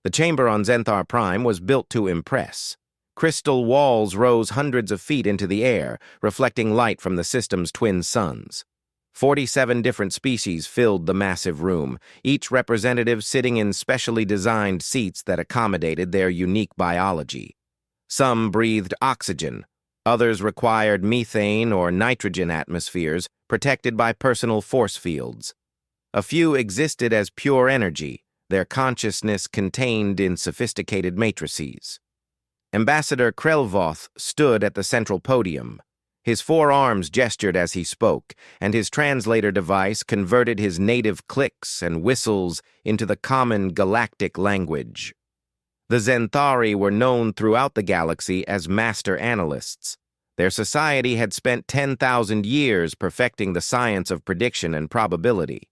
The chamber on Zenthar Prime was built to impress. Crystal walls rose hundreds of feet into the air, reflecting light from the system's twin suns. 47 different species filled the massive room, each representative sitting in specially designed seats that accommodated their unique biology. Some breathed oxygen, others required methane or nitrogen atmospheres protected by personal force fields. A few existed as pure energy, their consciousness contained in sophisticated matrices. Ambassador Krelvoth stood at the central podium. His 4 arms gestured as he spoke, and his translator device converted his native clicks and whistles into the common galactic language. The Zenthari were known throughout the galaxy as master analysts. Their society had spent 10,000 years perfecting the science of prediction and probability.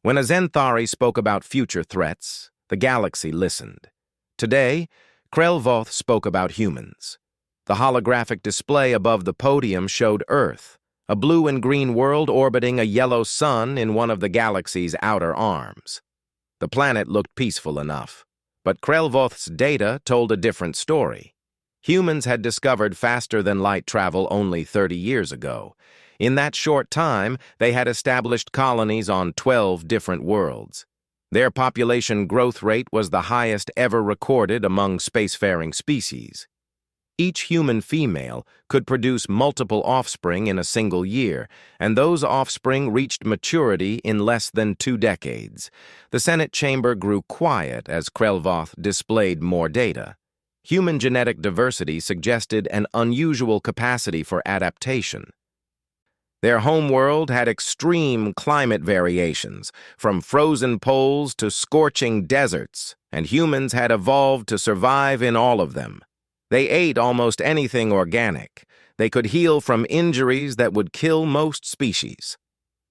When a Zenthari spoke about future threats, the galaxy listened. Today, Krelvoth spoke about humans. The holographic display above the podium showed Earth, a blue and green world orbiting a yellow sun in one of the galaxy's outer arms. The planet looked peaceful enough, but Krelvoth's data told a different story. Humans had discovered faster-than-light travel only 30 years ago. In that short time, they had established colonies on 12 different worlds. Their population growth rate was the highest ever recorded among spacefaring species. Each human female could produce multiple offspring in a single year, and those offspring reached maturity in less than 2 decades. The Senate chamber grew quiet as Krelvoth displayed more data. Human genetic diversity suggested an unusual capacity for adaptation. Their homeworld had extreme climate variations, from frozen poles to scorching deserts, and humans had evolved to survive in all of them. They ate almost anything organic. They could heal from injuries that would kill most species.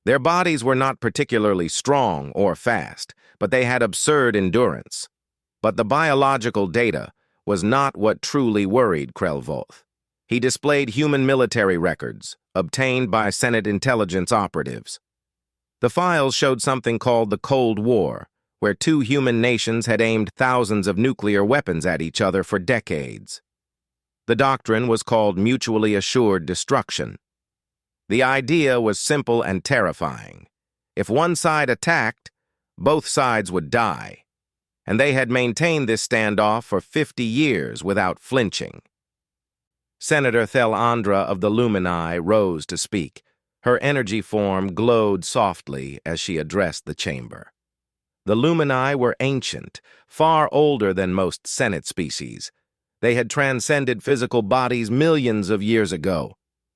Their bodies were not particularly strong or fast, but they had absurd endurance. But the biological data was not what truly worried Krelvoth. He displayed human military records, obtained by Senate intelligence operatives. The files showed something called the Cold War, where 2 human nations had aimed thousands of nuclear weapons at each other for decades. The doctrine was called mutually assured destruction. The idea was simple and terrifying. If one side attacked, both sides would die. And they had maintained this standoff for 50 years without flinching. Senator Thelandra of the Lumini rose to speak. Her energy form glowed softly as she addressed the chamber. The Lumini were ancient, far older than most Senate species. They had transcended physical bodies millions of years ago.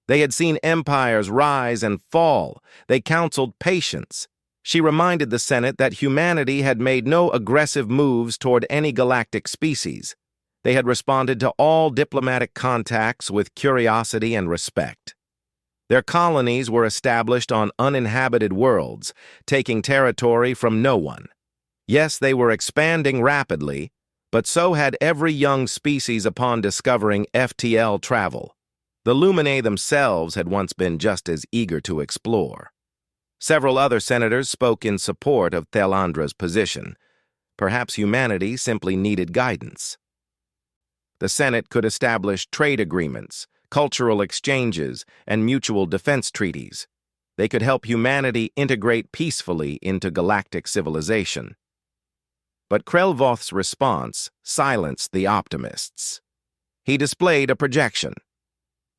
They had seen empires rise and fall. They counseled patience. She reminded the Senate that humanity had made no aggressive moves toward any galactic species. They had responded to all diplomatic contacts with curiosity and respect. Their colonies were established on uninhabited worlds, taking territory from no one. Yes, they were expanding rapidly, but so had every young species upon discovering FTL travel. The Lumine themselves had once been just as eager to explore. Several other senators spoke in support of Thelandra's position. Perhaps humanity simply needed guidance. The Senate could establish trade agreements, cultural exchanges, and mutual defense treaties. They could help humanity integrate peacefully into galactic civilization. But Krelvoth's response silenced the optimists. He displayed a projection.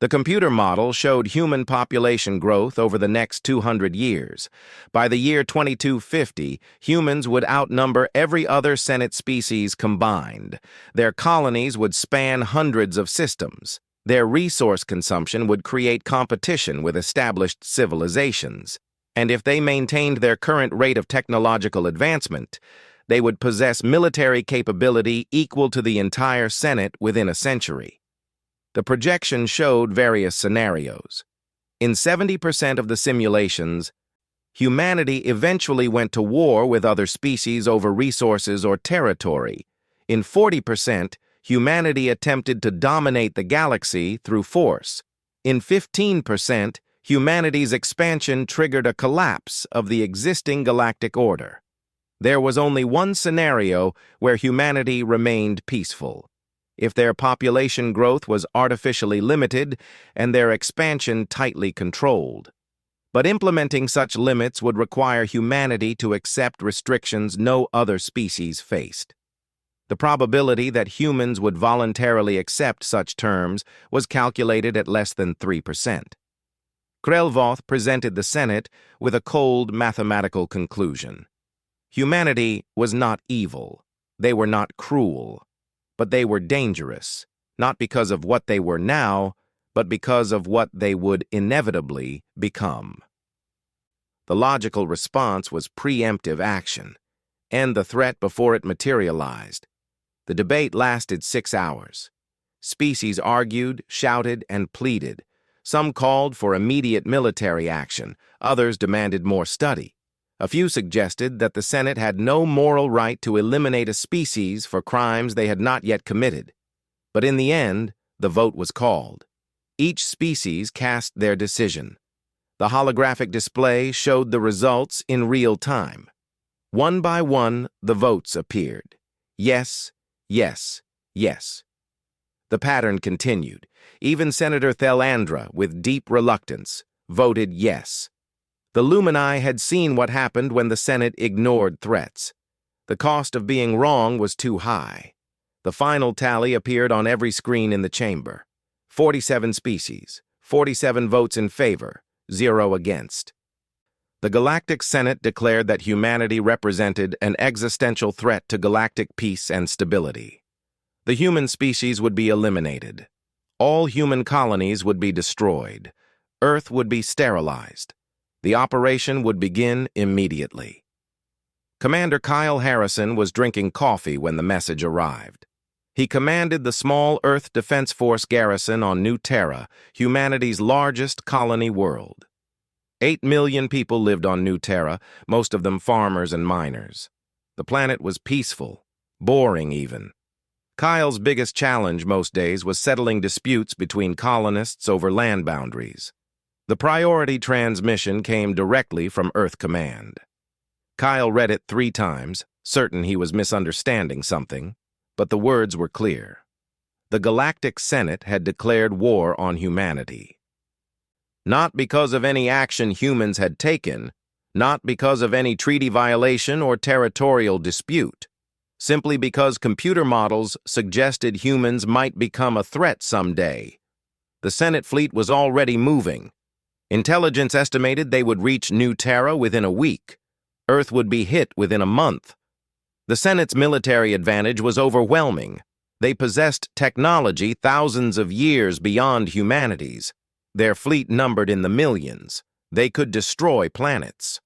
The computer model showed human population growth over the next 200 years. By the year 2250, humans would outnumber every other Senate species combined. Their colonies would span hundreds of systems. Their resource consumption would create competition with established civilizations. And if they maintained their current rate of technological advancement, they would possess military capability equal to the entire Senate within a century. The projection showed various scenarios. In 70% of the simulations, humanity eventually went to war with other species over resources or territory. In 40%, humanity attempted to dominate the galaxy through force. In 15%, humanity's expansion triggered a collapse of the existing galactic order. There was only one scenario where humanity remained peaceful: if their population growth was artificially limited and their expansion tightly controlled. But implementing such limits would require humanity to accept restrictions no other species faced. The probability that humans would voluntarily accept such terms was calculated at less than 3%. Krelvoth presented the Senate with a cold mathematical conclusion. Humanity was not evil. They were not cruel. But they were dangerous, not because of what they were now, but because of what they would inevitably become. The logical response was preemptive action. End the threat before it materialized. The debate lasted 6 hours. Species argued, shouted, and pleaded. Some called for immediate military action. Others demanded more study. A few suggested that the Senate had no moral right to eliminate a species for crimes they had not yet committed. But in the end, the vote was called. Each species cast their decision. The holographic display showed the results in real time. One by one, the votes appeared. Yes, yes, yes. The pattern continued. Even Senator Thelandra, with deep reluctance, voted yes. The Lumini had seen what happened when the Senate ignored threats. The cost of being wrong was too high. The final tally appeared on every screen in the chamber. 47 species, 47 votes in favor, 0 against. The Galactic Senate declared that humanity represented an existential threat to galactic peace and stability. The human species would be eliminated. All human colonies would be destroyed. Earth would be sterilized. The operation would begin immediately. Commander Kyle Harrison was drinking coffee when the message arrived. He commanded the small Earth Defense Force garrison on New Terra, humanity's largest colony world. 8 million people lived on New Terra, most of them farmers and miners. The planet was peaceful, boring even. Kyle's biggest challenge most days was settling disputes between colonists over land boundaries. The priority transmission came directly from Earth Command. Kyle read it 3 times, certain he was misunderstanding something, but the words were clear. The Galactic Senate had declared war on humanity. Not because of any action humans had taken, not because of any treaty violation or territorial dispute, simply because computer models suggested humans might become a threat someday. The Senate fleet was already moving. Intelligence estimated they would reach New Terra within a week. Earth would be hit within a month. The Senate's military advantage was overwhelming. They possessed technology thousands of years beyond humanity's. Their fleet numbered in the millions. They could destroy planets.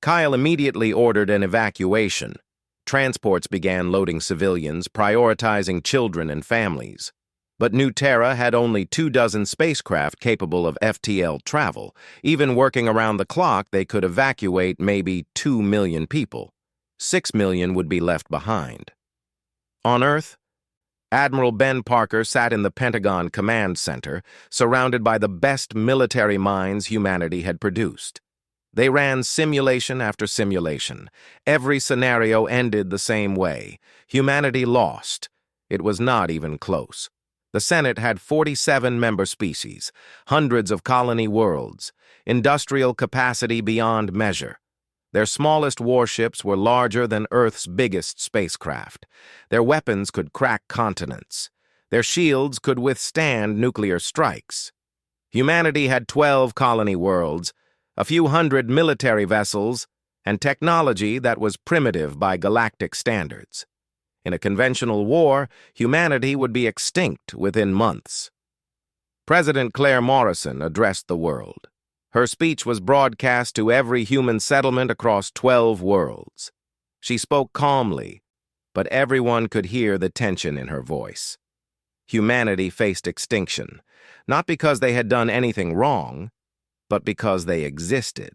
Kyle immediately ordered an evacuation. Transports began loading civilians, prioritizing children and families. But New Terra had only 24 spacecraft capable of FTL travel. Even working around the clock, they could evacuate maybe 2 million people. 6 million would be left behind. On Earth, Admiral Ben Parker sat in the Pentagon Command Center, surrounded by the best military minds humanity had produced. They ran simulation after simulation. Every scenario ended the same way. Humanity lost. It was not even close. The Senate had 47 member species, hundreds of colony worlds, industrial capacity beyond measure. Their smallest warships were larger than Earth's biggest spacecraft. Their weapons could crack continents. Their shields could withstand nuclear strikes. Humanity had 12 colony worlds, a few hundred military vessels, and technology that was primitive by galactic standards. In a conventional war, humanity would be extinct within months. President Claire Morrison addressed the world. Her speech was broadcast to every human settlement across 12 worlds. She spoke calmly, but everyone could hear the tension in her voice. Humanity faced extinction, not because they had done anything wrong, but because they existed.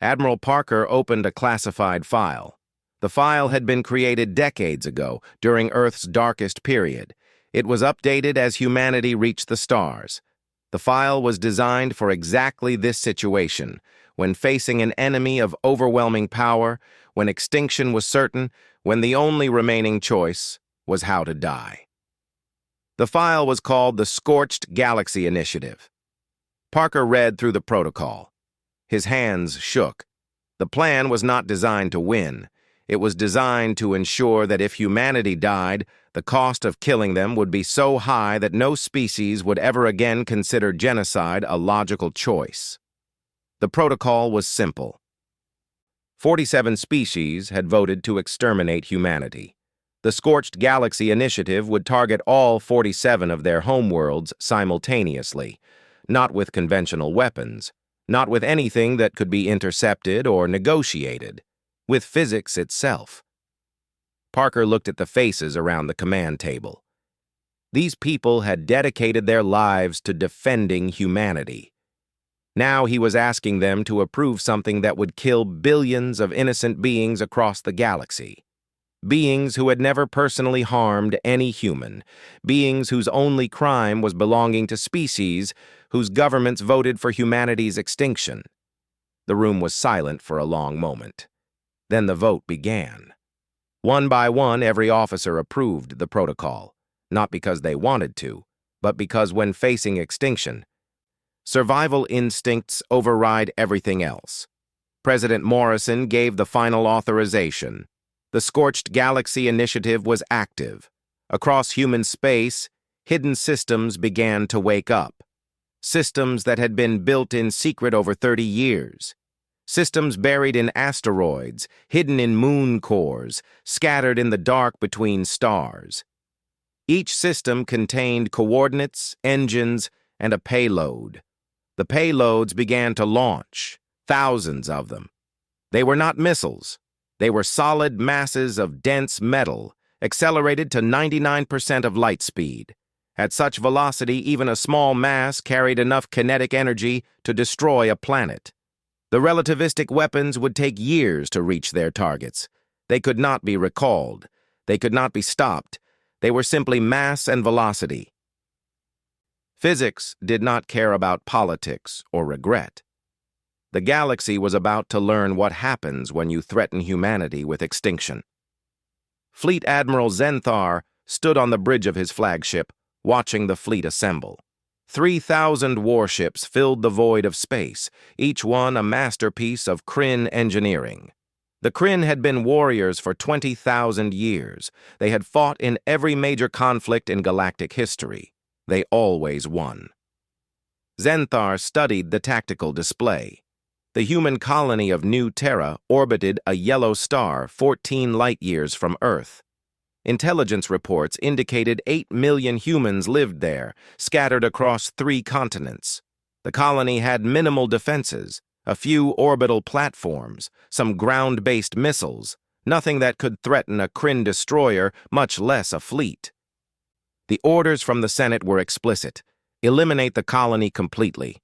Admiral Parker opened a classified file. The file had been created decades ago, during Earth's darkest period. It was updated as humanity reached the stars. The file was designed for exactly this situation, when facing an enemy of overwhelming power, when extinction was certain, when the only remaining choice was how to die. The file was called the Scorched Galaxy Initiative. Parker read through the protocol. His hands shook. The plan was not designed to win. It was designed to ensure that if humanity died, the cost of killing them would be so high that no species would ever again consider genocide a logical choice. The protocol was simple. 47 species had voted to exterminate humanity. The Scorched Galaxy Initiative would target all 47 of their homeworlds simultaneously, not with conventional weapons, not with anything that could be intercepted or negotiated, with physics itself. Parker looked at the faces around the command table. These people had dedicated their lives to defending humanity. Now he was asking them to approve something that would kill billions of innocent beings across the galaxy. Beings who had never personally harmed any human. Beings whose only crime was belonging to species whose governments voted for humanity's extinction. The room was silent for a long moment. Then the vote began. One by one, every officer approved the protocol, not because they wanted to, but because when facing extinction, survival instincts override everything else. President Morrison gave the final authorization. The Scorched Galaxy Initiative was active. Across human space, hidden systems began to wake up. Systems that had been built in secret over 30 years. Systems buried in asteroids, hidden in moon cores, scattered in the dark between stars. Each system contained coordinates, engines, and a payload. The payloads began to launch, thousands of them. They were not missiles. They were solid masses of dense metal, accelerated to 99% of light speed. At such velocity, even a small mass carried enough kinetic energy to destroy a planet. The relativistic weapons would take years to reach their targets. They could not be recalled. They could not be stopped. They were simply mass and velocity. Physics did not care about politics or regret. The galaxy was about to learn what happens when you threaten humanity with extinction. Fleet Admiral Zenthar stood on the bridge of his flagship, watching the fleet assemble. 3,000 warships filled the void of space, each one a masterpiece of Kryn engineering. The Kryn had been warriors for 20,000 years. They had fought in every major conflict in galactic history. They always won. Zenthar studied the tactical display. The human colony of New Terra orbited a yellow star 14 light-years from Earth. Intelligence reports indicated 8 million humans lived there, scattered across 3 continents. The colony had minimal defenses, a few orbital platforms, some ground-based missiles, nothing that could threaten a Kryn destroyer, much less a fleet. The orders from the Senate were explicit. Eliminate the colony completely.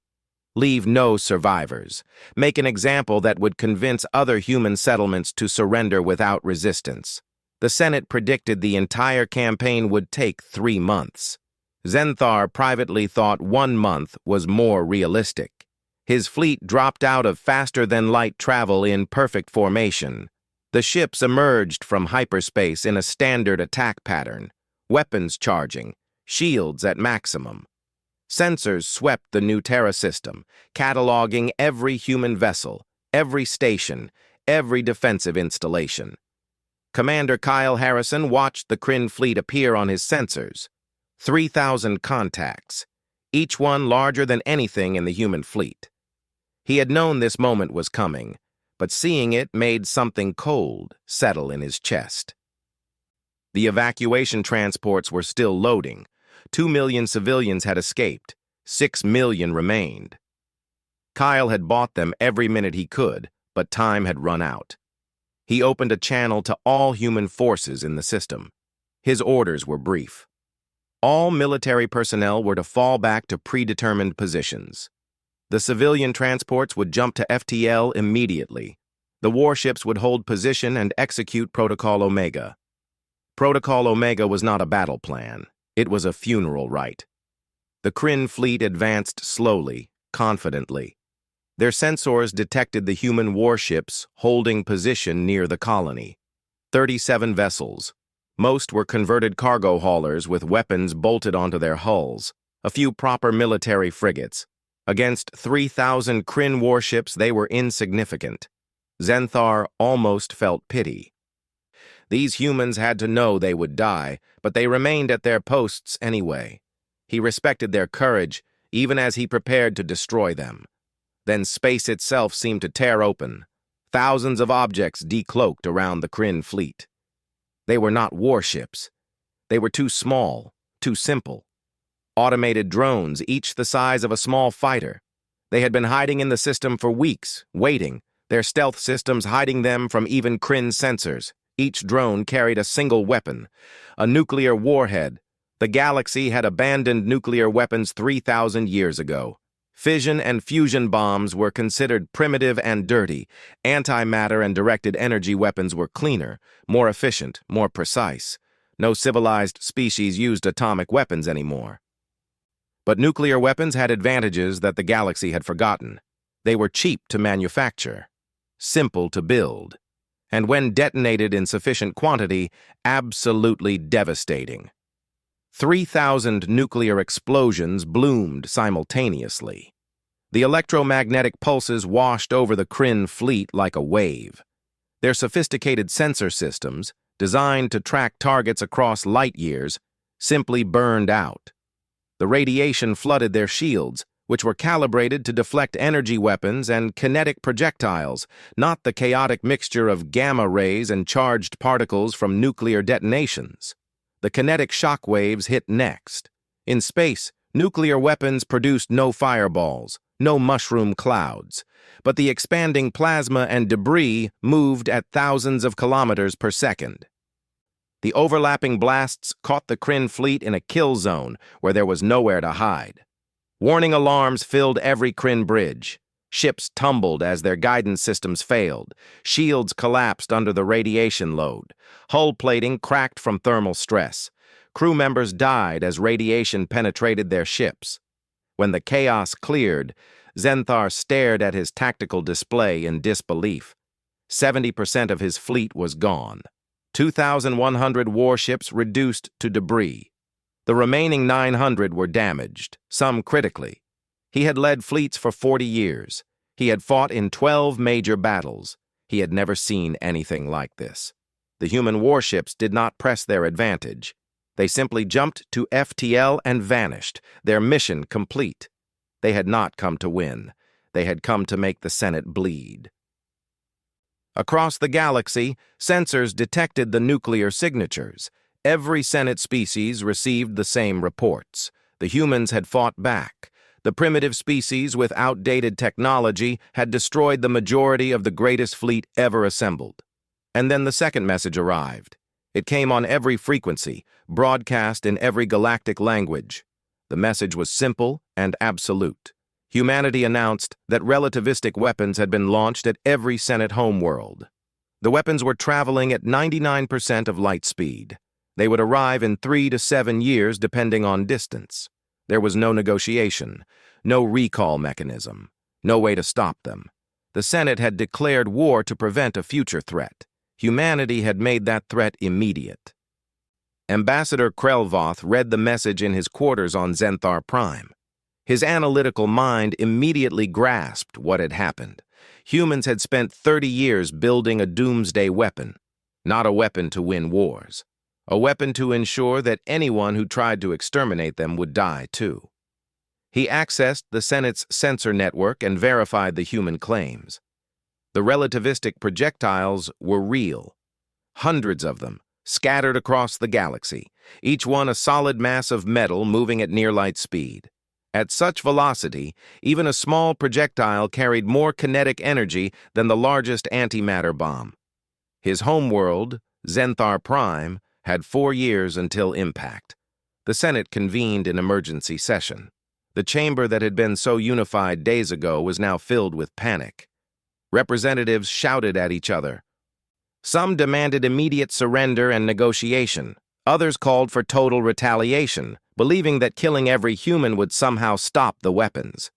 Leave no survivors. Make an example that would convince other human settlements to surrender without resistance. The Senate predicted the entire campaign would take 3 months. Zenthar privately thought 1 month was more realistic. His fleet dropped out of faster-than-light travel in perfect formation. The ships emerged from hyperspace in a standard attack pattern, weapons charging, shields at maximum. Sensors swept the New Terra system, cataloging every human vessel, every station, every defensive installation. Commander Kyle Harrison watched the Kryn fleet appear on his sensors. 3,000 contacts, each one larger than anything in the human fleet. He had known this moment was coming, but seeing it made something cold settle in his chest. The evacuation transports were still loading. 2 million civilians had escaped. 6 million remained. Kyle had bought them every minute he could, but time had run out. He opened a channel to all human forces in the system. His orders were brief. All military personnel were to fall back to predetermined positions. The civilian transports would jump to FTL immediately. The warships would hold position and execute Protocol Omega. Protocol Omega was not a battle plan. It was a funeral rite. The Kryn fleet advanced slowly, confidently. Their sensors detected the human warships holding position near the colony. 37 vessels. Most were converted cargo haulers with weapons bolted onto their hulls, a few proper military frigates. Against 3,000 Kryn warships, they were insignificant. Zenthar almost felt pity. These humans had to know they would die, but they remained at their posts anyway. He respected their courage, even as he prepared to destroy them. Then space itself seemed to tear open. Thousands of objects decloaked around the Kryn fleet. They were not warships. They were too small, too simple. Automated drones, each the size of a small fighter. They had been hiding in the system for weeks, waiting, their stealth systems hiding them from even Kryn sensors. Each drone carried a single weapon, a nuclear warhead. The galaxy had abandoned nuclear weapons 3,000 years ago. Fission and fusion bombs were considered primitive and dirty. Antimatter and directed energy weapons were cleaner, more efficient, more precise. No civilized species used atomic weapons anymore. But nuclear weapons had advantages that the galaxy had forgotten. They were cheap to manufacture, simple to build, and when detonated in sufficient quantity, absolutely devastating. 3,000 nuclear explosions bloomed simultaneously. The electromagnetic pulses washed over the Kryn fleet like a wave. Their sophisticated sensor systems, designed to track targets across light years, simply burned out. The radiation flooded their shields, which were calibrated to deflect energy weapons and kinetic projectiles, not the chaotic mixture of gamma rays and charged particles from nuclear detonations. The kinetic shock waves hit next. In space, nuclear weapons produced no fireballs, no mushroom clouds, but the expanding plasma and debris moved at thousands of kilometers per second. The overlapping blasts caught the Kryn fleet in a kill zone where there was nowhere to hide. Warning alarms filled every Kryn bridge. Ships tumbled as their guidance systems failed. Shields collapsed under the radiation load. Hull plating cracked from thermal stress. Crew members died as radiation penetrated their ships. When the chaos cleared, Zenthar stared at his tactical display in disbelief. 70% of his fleet was gone. 2,100 warships reduced to debris. The remaining 900 were damaged, some critically. He had led fleets for 40 years. He had fought in 12 major battles. He had never seen anything like this. The human warships did not press their advantage. They simply jumped to FTL and vanished, their mission complete. They had not come to win. They had come to make the Senate bleed. Across the galaxy, sensors detected the nuclear signatures. Every Senate species received the same reports. The humans had fought back. The primitive species with outdated technology had destroyed the majority of the greatest fleet ever assembled. And then the second message arrived. It came on every frequency, broadcast in every galactic language. The message was simple and absolute. Humanity announced that relativistic weapons had been launched at every Senate homeworld. The weapons were traveling at 99% of light speed. They would arrive in 3 to 7 years depending on distance. There was no negotiation, no recall mechanism, no way to stop them. The Senate had declared war to prevent a future threat. Humanity had made that threat immediate. Ambassador Krelvoth read the message in his quarters on Zenthar Prime. His analytical mind immediately grasped what had happened. Humans had spent 30 years building a doomsday weapon, not a weapon to win wars. A weapon to ensure that anyone who tried to exterminate them would die, too. He accessed the Senate's sensor network and verified the human claims. The relativistic projectiles were real. Hundreds of them, scattered across the galaxy, each one a solid mass of metal moving at near-light speed. At such velocity, even a small projectile carried more kinetic energy than the largest antimatter bomb. His homeworld, Zenthar Prime, had 4 years until impact. The Senate convened an emergency session. The chamber that had been so unified days ago was now filled with panic. Representatives shouted at each other. Some demanded immediate surrender and negotiation. Others called for total retaliation, believing that killing every human would somehow stop the weapons.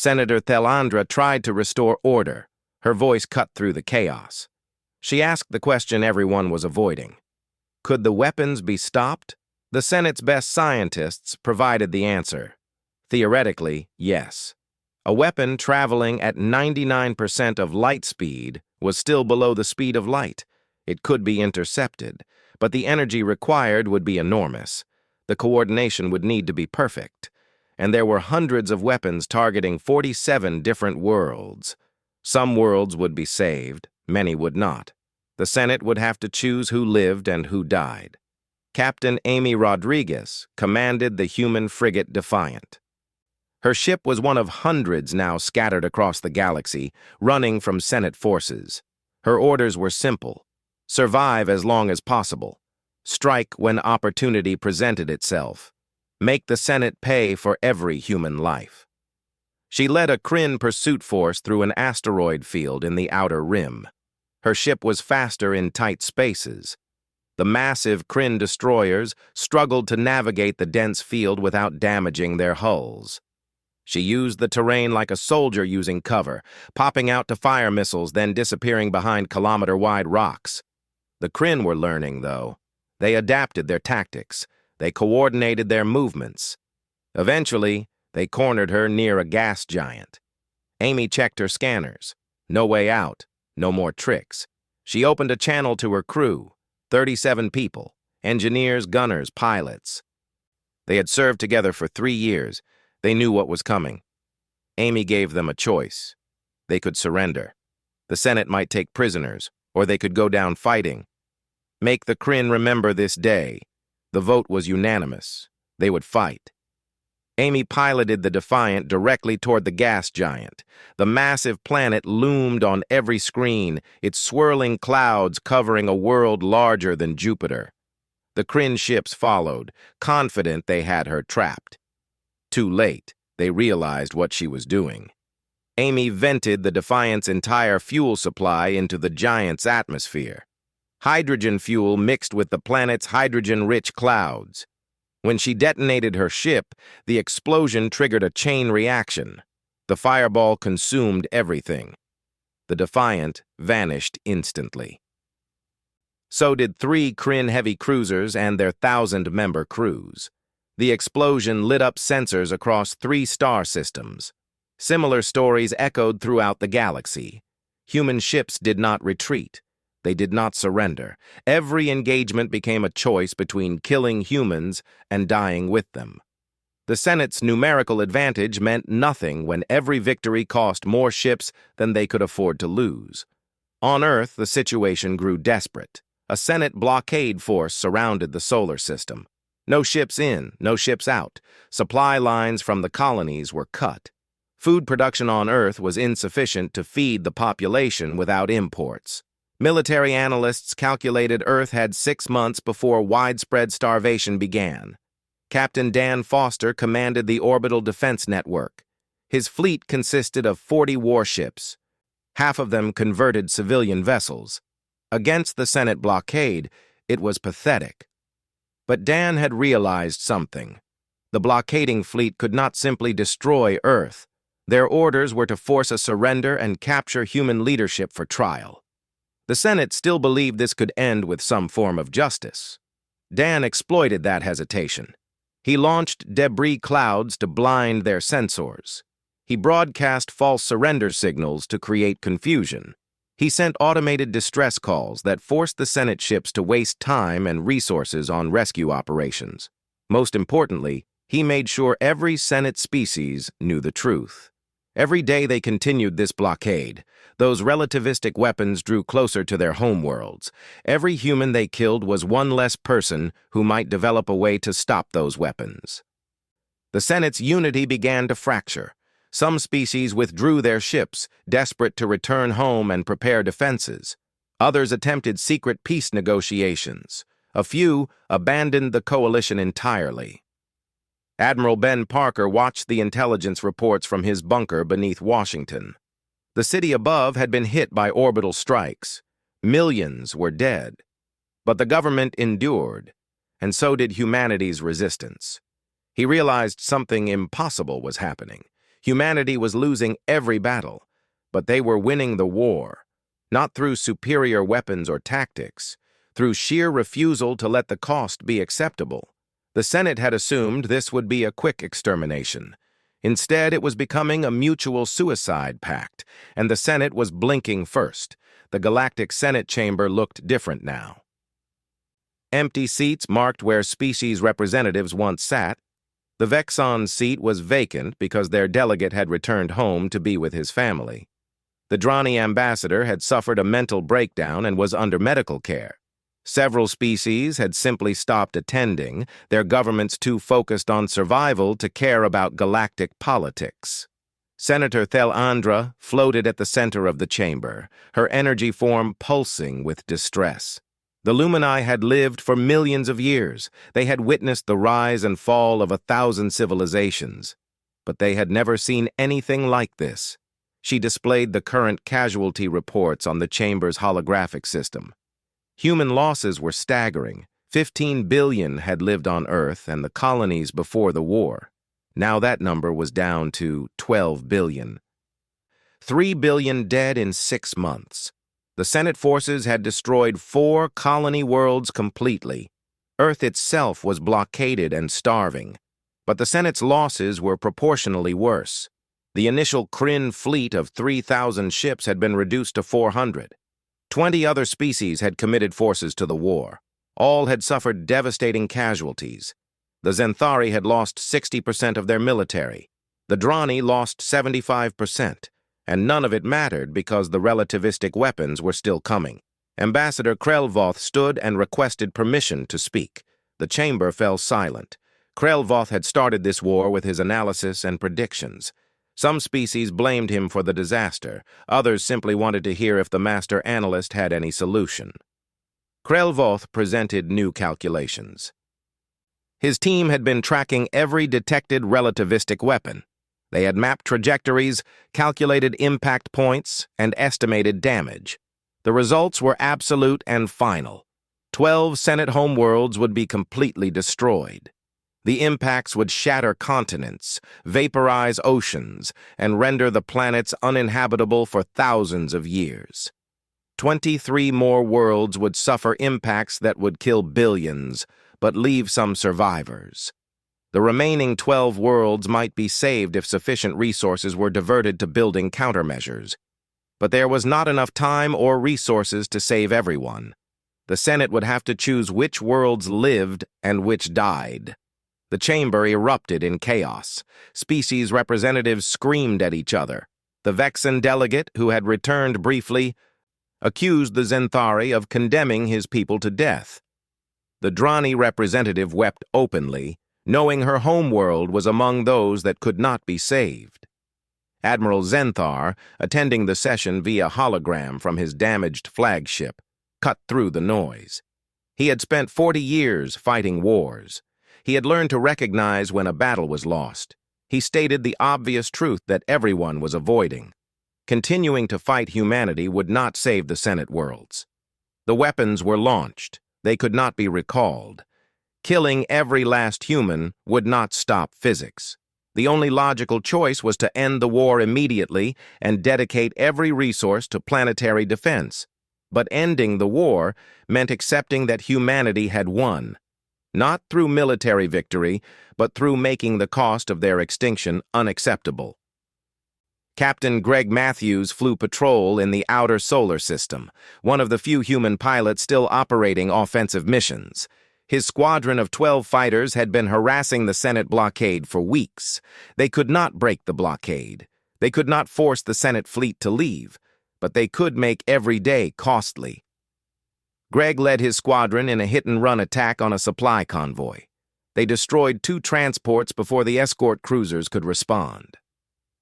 Senator Thelandra tried to restore order, her voice cut through the chaos. She asked the question everyone was avoiding. Could the weapons be stopped? The Senate's best scientists provided the answer. Theoretically, yes. A weapon traveling at 99% of light speed was still below the speed of light. It could be intercepted, but the energy required would be enormous. The coordination would need to be perfect. And there were hundreds of weapons targeting 47 different worlds. Some worlds would be saved, many would not. The Senate would have to choose who lived and who died. Captain Amy Rodriguez commanded the human frigate Defiant. Her ship was one of hundreds now scattered across the galaxy, running from Senate forces. Her orders were simple: survive as long as possible, strike when opportunity presented itself, make the Senate pay for every human life. She led a Kryn pursuit force through an asteroid field in the outer rim. Her ship was faster in tight spaces. The massive Kryn destroyers struggled to navigate the dense field without damaging their hulls. She used the terrain like a soldier using cover, popping out to fire missiles, then disappearing behind kilometer-wide rocks. The Kryn were learning, though. They adapted their tactics. They coordinated their movements. Eventually, they cornered her near a gas giant. Amy checked her scanners. No way out. No more tricks. She opened a channel to her crew, 37 people, engineers, gunners, pilots. They had served together for 3 years. They knew what was coming. Amy gave them a choice. They could surrender. The Senate might take prisoners, or they could go down fighting. Make the Kryn remember this day. The vote was unanimous. They would fight. Amy piloted the Defiant directly toward the gas giant. The massive planet loomed on every screen, its swirling clouds covering a world larger than Jupiter. The Kryn ships followed, confident they had her trapped. Too late, they realized what she was doing. Amy vented the Defiant's entire fuel supply into the giant's atmosphere. Hydrogen fuel mixed with the planet's hydrogen-rich clouds. When she detonated her ship, the explosion triggered a chain reaction. The fireball consumed everything. The Defiant vanished instantly. So did 3 Kryn heavy cruisers and their 1,000-member crews. The explosion lit up sensors across 3 star systems. Similar stories echoed throughout the galaxy. Human ships did not retreat. They did not surrender. Every engagement became a choice between killing humans and dying with them. The Senate's numerical advantage meant nothing when every victory cost more ships than they could afford to lose. On Earth, the situation grew desperate. A Senate blockade force surrounded the solar system. No ships in, no ships out. Supply lines from the colonies were cut. Food production on Earth was insufficient to feed the population without imports. Military analysts calculated Earth had 6 months before widespread starvation began. Captain Dan Foster commanded the Orbital Defense Network. His fleet consisted of 40 warships. Half of them converted civilian vessels. Against the Senate blockade, it was pathetic. But Dan had realized something. The blockading fleet could not simply destroy Earth. Their orders were to force a surrender and capture human leadership for trial. The Senate still believed this could end with some form of justice. Dan exploited that hesitation. He launched debris clouds to blind their sensors. He broadcast false surrender signals to create confusion. He sent automated distress calls that forced the Senate ships to waste time and resources on rescue operations. Most importantly, he made sure every Senate species knew the truth. Every day they continued this blockade, those relativistic weapons drew closer to their homeworlds. Every human they killed was one less person who might develop a way to stop those weapons. The Senate's unity began to fracture. Some species withdrew their ships, desperate to return home and prepare defenses. Others attempted secret peace negotiations. A few abandoned the coalition entirely. Admiral Ben Parker watched the intelligence reports from his bunker beneath Washington. The city above had been hit by orbital strikes. Millions were dead. But the government endured, and so did humanity's resistance. He realized something impossible was happening. Humanity was losing every battle, but they were winning the war, not through superior weapons or tactics, through sheer refusal to let the cost be acceptable. The Senate had assumed this would be a quick extermination. Instead, it was becoming a mutual suicide pact, and the Senate was blinking first. The Galactic Senate chamber looked different now. Empty seats marked where species representatives once sat. The Vexon's seat was vacant because their delegate had returned home to be with his family. The Drani ambassador had suffered a mental breakdown and was under medical care. Several species had simply stopped attending, their governments too focused on survival to care about galactic politics. Senator Thelandra floated at the center of the chamber, her energy form pulsing with distress. The Lumini had lived for millions of years. They had witnessed the rise and fall of 1,000 civilizations. But they had never seen anything like this. She displayed the current casualty reports on the chamber's holographic system. Human losses were staggering. 15 billion had lived on Earth and the colonies before the war. Now that number was down to 12 billion. 3 billion dead in 6 months. The Senate forces had destroyed 4 colony worlds completely. Earth itself was blockaded and starving. But the Senate's losses were proportionally worse. The initial Kryn fleet of 3,000 ships had been reduced to 400. 20 other species had committed forces to the war. All had suffered devastating casualties. The Zenthari had lost 60% of their military. The Drani lost 75%, and none of it mattered because the relativistic weapons were still coming. Ambassador Krelvoth stood and requested permission to speak. The chamber fell silent. Krelvoth had started this war with his analysis and predictions. Some species blamed him for the disaster. Others simply wanted to hear if the master analyst had any solution. Krelvoth presented new calculations. His team had been tracking every detected relativistic weapon. They had mapped trajectories, calculated impact points, and estimated damage. The results were absolute and final. 12 Senate homeworlds would be completely destroyed. The impacts would shatter continents, vaporize oceans, and render the planets uninhabitable for thousands of years. 23 more worlds would suffer impacts that would kill billions, but leave some survivors. The remaining 12 worlds might be saved if sufficient resources were diverted to building countermeasures. But there was not enough time or resources to save everyone. The Senate would have to choose which worlds lived and which died. The chamber erupted in chaos. Species representatives screamed at each other. The Vexen delegate, who had returned briefly, accused the Zenthari of condemning his people to death. The Drani representative wept openly, knowing her homeworld was among those that could not be saved. Admiral Zenthar, attending the session via hologram from his damaged flagship, cut through the noise. He had spent 40 years fighting wars. He had learned to recognize when a battle was lost. He stated the obvious truth that everyone was avoiding. Continuing to fight humanity would not save the Senate worlds. The weapons were launched. They could not be recalled. Killing every last human would not stop physics. The only logical choice was to end the war immediately and dedicate every resource to planetary defense. But ending the war meant accepting that humanity had won. Not through military victory, but through making the cost of their extinction unacceptable. Captain Greg Matthews flew patrol in the outer solar system, one of the few human pilots still operating offensive missions. His squadron of 12 fighters had been harassing the Senate blockade for weeks. They could not break the blockade. They could not force the Senate fleet to leave, but they could make every day costly. Greg led his squadron in a hit-and-run attack on a supply convoy. They destroyed 2 transports before the escort cruisers could respond.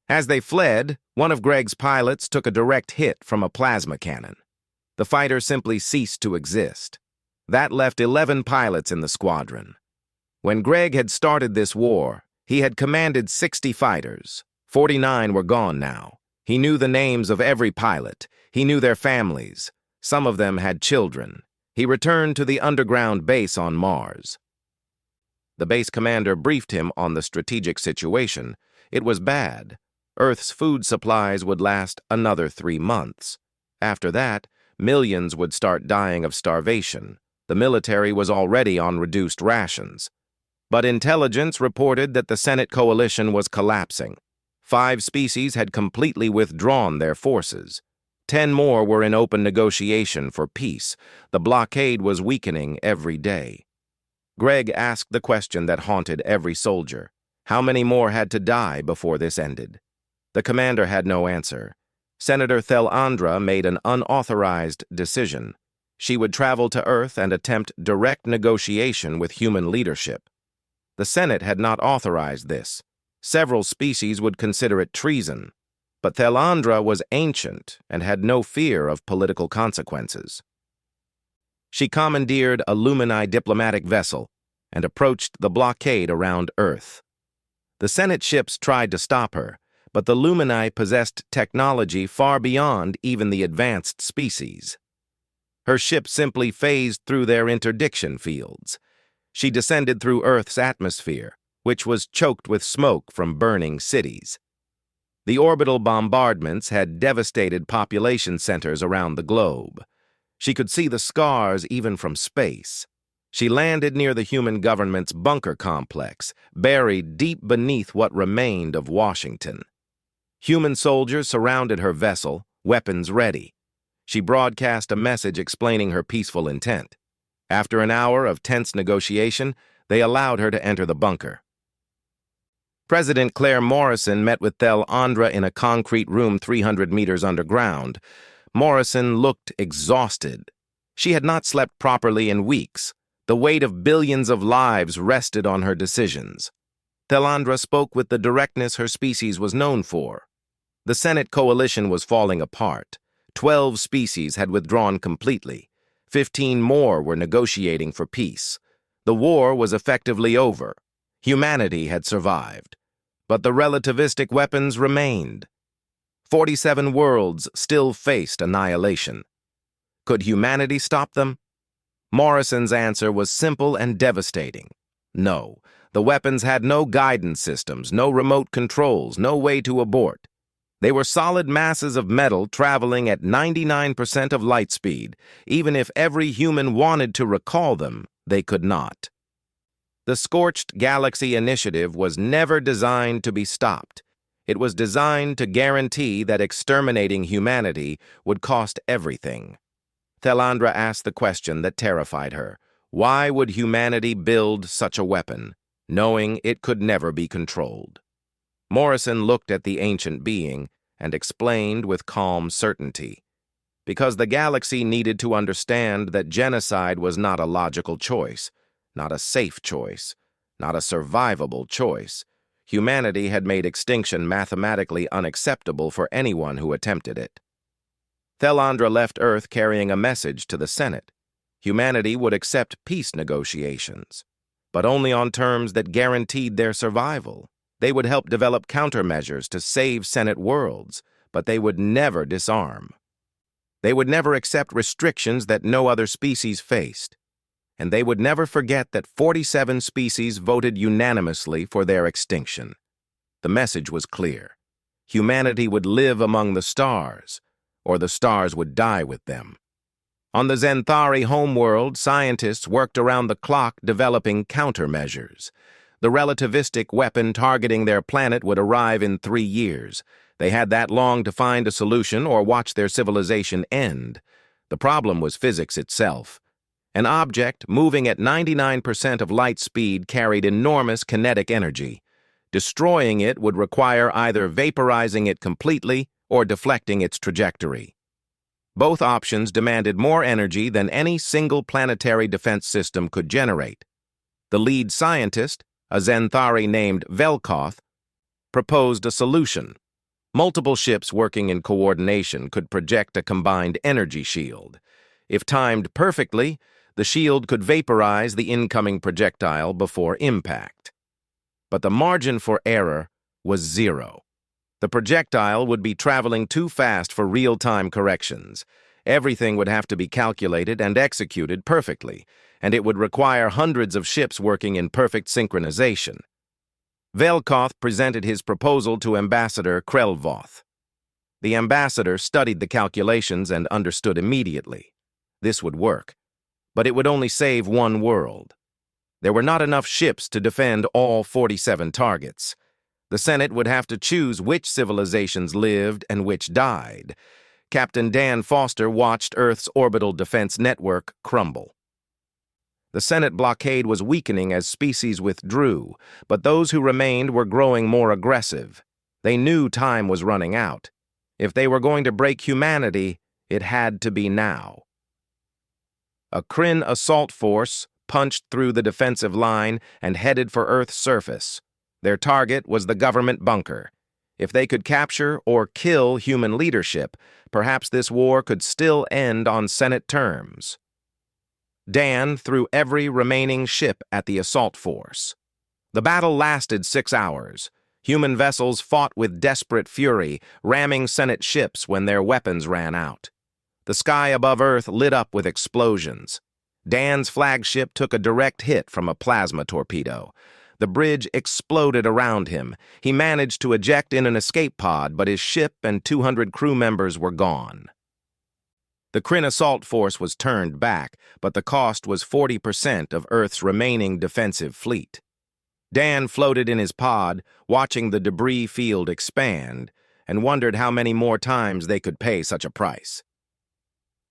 As they fled, one of Greg's pilots took a direct hit from a plasma cannon. The fighter simply ceased to exist. That left 11 pilots in the squadron. When Greg had started this war, he had commanded 60 fighters. 49 were gone now. He knew the names of every pilot. He knew their families. Some of them had children. He returned to the underground base on Mars. The base commander briefed him on the strategic situation. It was bad. Earth's food supplies would last another 3 months. After that, millions would start dying of starvation. The military was already on reduced rations. But intelligence reported that the Senate coalition was collapsing. 5 species had completely withdrawn their forces. 10 more were in open negotiation for peace. The blockade was weakening every day. Greg asked the question that haunted every soldier. How many more had to die before this ended? The commander had no answer. Senator Thelandra made an unauthorized decision. She would travel to Earth and attempt direct negotiation with human leadership. The Senate had not authorized this. Several species would consider it treason. But Thelandra was ancient and had no fear of political consequences. She commandeered a Lumini diplomatic vessel and approached the blockade around Earth. The Senate ships tried to stop her, but the Lumini possessed technology far beyond even the advanced species. Her ship simply phased through their interdiction fields. She descended through Earth's atmosphere, which was choked with smoke from burning cities. The orbital bombardments had devastated population centers around the globe. She could see the scars even from space. She landed near the human government's bunker complex, buried deep beneath what remained of Washington. Human soldiers surrounded her vessel, weapons ready. She broadcast a message explaining her peaceful intent. After an hour of tense negotiation, they allowed her to enter the bunker. President Claire Morrison met with Thelandra in a concrete room 300 meters underground. Morrison looked exhausted. She had not slept properly in weeks. The weight of billions of lives rested on her decisions. Thelandra spoke with the directness her species was known for. The Senate coalition was falling apart. 12 species had withdrawn completely. 15 more were negotiating for peace. The war was effectively over. Humanity had survived. But the relativistic weapons remained. 47 worlds still faced annihilation. Could humanity stop them? Morrison's answer was simple and devastating. No, the weapons had no guidance systems, no remote controls, no way to abort. They were solid masses of metal traveling at 99% of light speed. Even if every human wanted to recall them, they could not. The Scorched Galaxy Initiative was never designed to be stopped. It was designed to guarantee that exterminating humanity would cost everything. Thelandra asked the question that terrified her. Why would humanity build such a weapon, knowing it could never be controlled? Morrison looked at the ancient being and explained with calm certainty. Because the galaxy needed to understand that genocide was not a logical choice, not a safe choice, not a survivable choice. Humanity had made extinction mathematically unacceptable for anyone who attempted it. Thelandra left Earth carrying a message to the Senate. Humanity would accept peace negotiations, but only on terms that guaranteed their survival. They would help develop countermeasures to save Senate worlds, but they would never disarm. They would never accept restrictions that no other species faced. And they would never forget that 47 species voted unanimously for their extinction. The message was clear. Humanity would live among the stars, or the stars would die with them. On the Zenthari homeworld, scientists worked around the clock developing countermeasures. The relativistic weapon targeting their planet would arrive in 3 years. They had that long to find a solution or watch their civilization end. The problem was physics itself. An object moving at 99% of light speed carried enormous kinetic energy. Destroying it would require either vaporizing it completely or deflecting its trajectory. Both options demanded more energy than any single planetary defense system could generate. The lead scientist, a Zenthari named Velkoth, proposed a solution. Multiple ships working in coordination could project a combined energy shield. If timed perfectly, the shield could vaporize the incoming projectile before impact. But the margin for error was 0. The projectile would be traveling too fast for real-time corrections. Everything would have to be calculated and executed perfectly, and it would require hundreds of ships working in perfect synchronization. Velkoth presented his proposal to Ambassador Krelvoth. The ambassador studied the calculations and understood immediately. This would work, but it would only save one world. There were not enough ships to defend all 47 targets. The Senate would have to choose which civilizations lived and which died. Captain Dan Foster watched Earth's orbital defense network crumble. The Senate blockade was weakening as species withdrew, but those who remained were growing more aggressive. They knew time was running out. If they were going to break humanity, it had to be now. A Kryn assault force punched through the defensive line and headed for Earth's surface. Their target was the government bunker. If they could capture or kill human leadership, perhaps this war could still end on Senate terms. Dan threw every remaining ship at the assault force. The battle lasted 6 hours. Human vessels fought with desperate fury, ramming Senate ships when their weapons ran out. The sky above Earth lit up with explosions. Dan's flagship took a direct hit from a plasma torpedo. The bridge exploded around him. He managed to eject in an escape pod, but his ship and 200 crew members were gone. The Kryn assault force was turned back, but the cost was 40% of Earth's remaining defensive fleet. Dan floated in his pod, watching the debris field expand, and wondered how many more times they could pay such a price.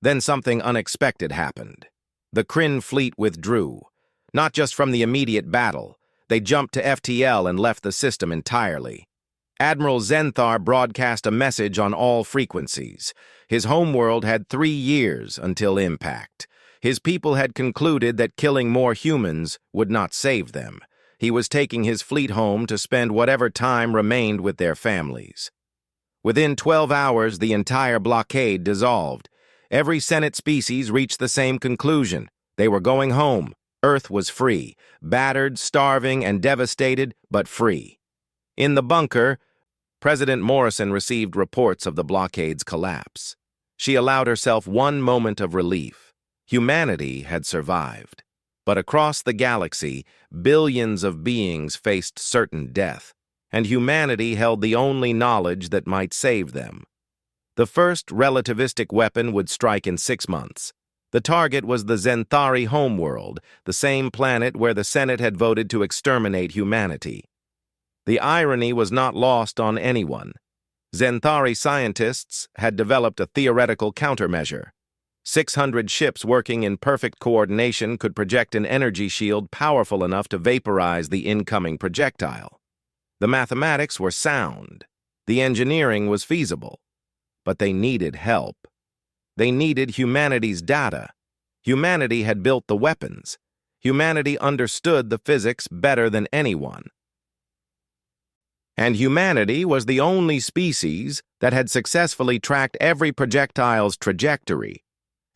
Then something unexpected happened. The Kryn fleet withdrew, not just from the immediate battle. They jumped to FTL and left the system entirely. Admiral Zenthar broadcast a message on all frequencies. His homeworld had 3 years until impact. His people had concluded that killing more humans would not save them. He was taking his fleet home to spend whatever time remained with their families. Within 12 hours, the entire blockade dissolved. Every Senate species reached the same conclusion. They were going home. Earth was free, battered, starving, and devastated, but free. In the bunker, President Morrison received reports of the blockade's collapse. She allowed herself one moment of relief. Humanity had survived. But across the galaxy, billions of beings faced certain death, and humanity held the only knowledge that might save them. The first relativistic weapon would strike in 6 months. The target was the Zenthari homeworld, the same planet where the Senate had voted to exterminate humanity. The irony was not lost on anyone. Zenthari scientists had developed a theoretical countermeasure. 600 ships working in perfect coordination could project an energy shield powerful enough to vaporize the incoming projectile. The mathematics were sound. The engineering was feasible. But they needed help. They needed humanity's data. Humanity had built the weapons. Humanity understood the physics better than anyone. And humanity was the only species that had successfully tracked every projectile's trajectory.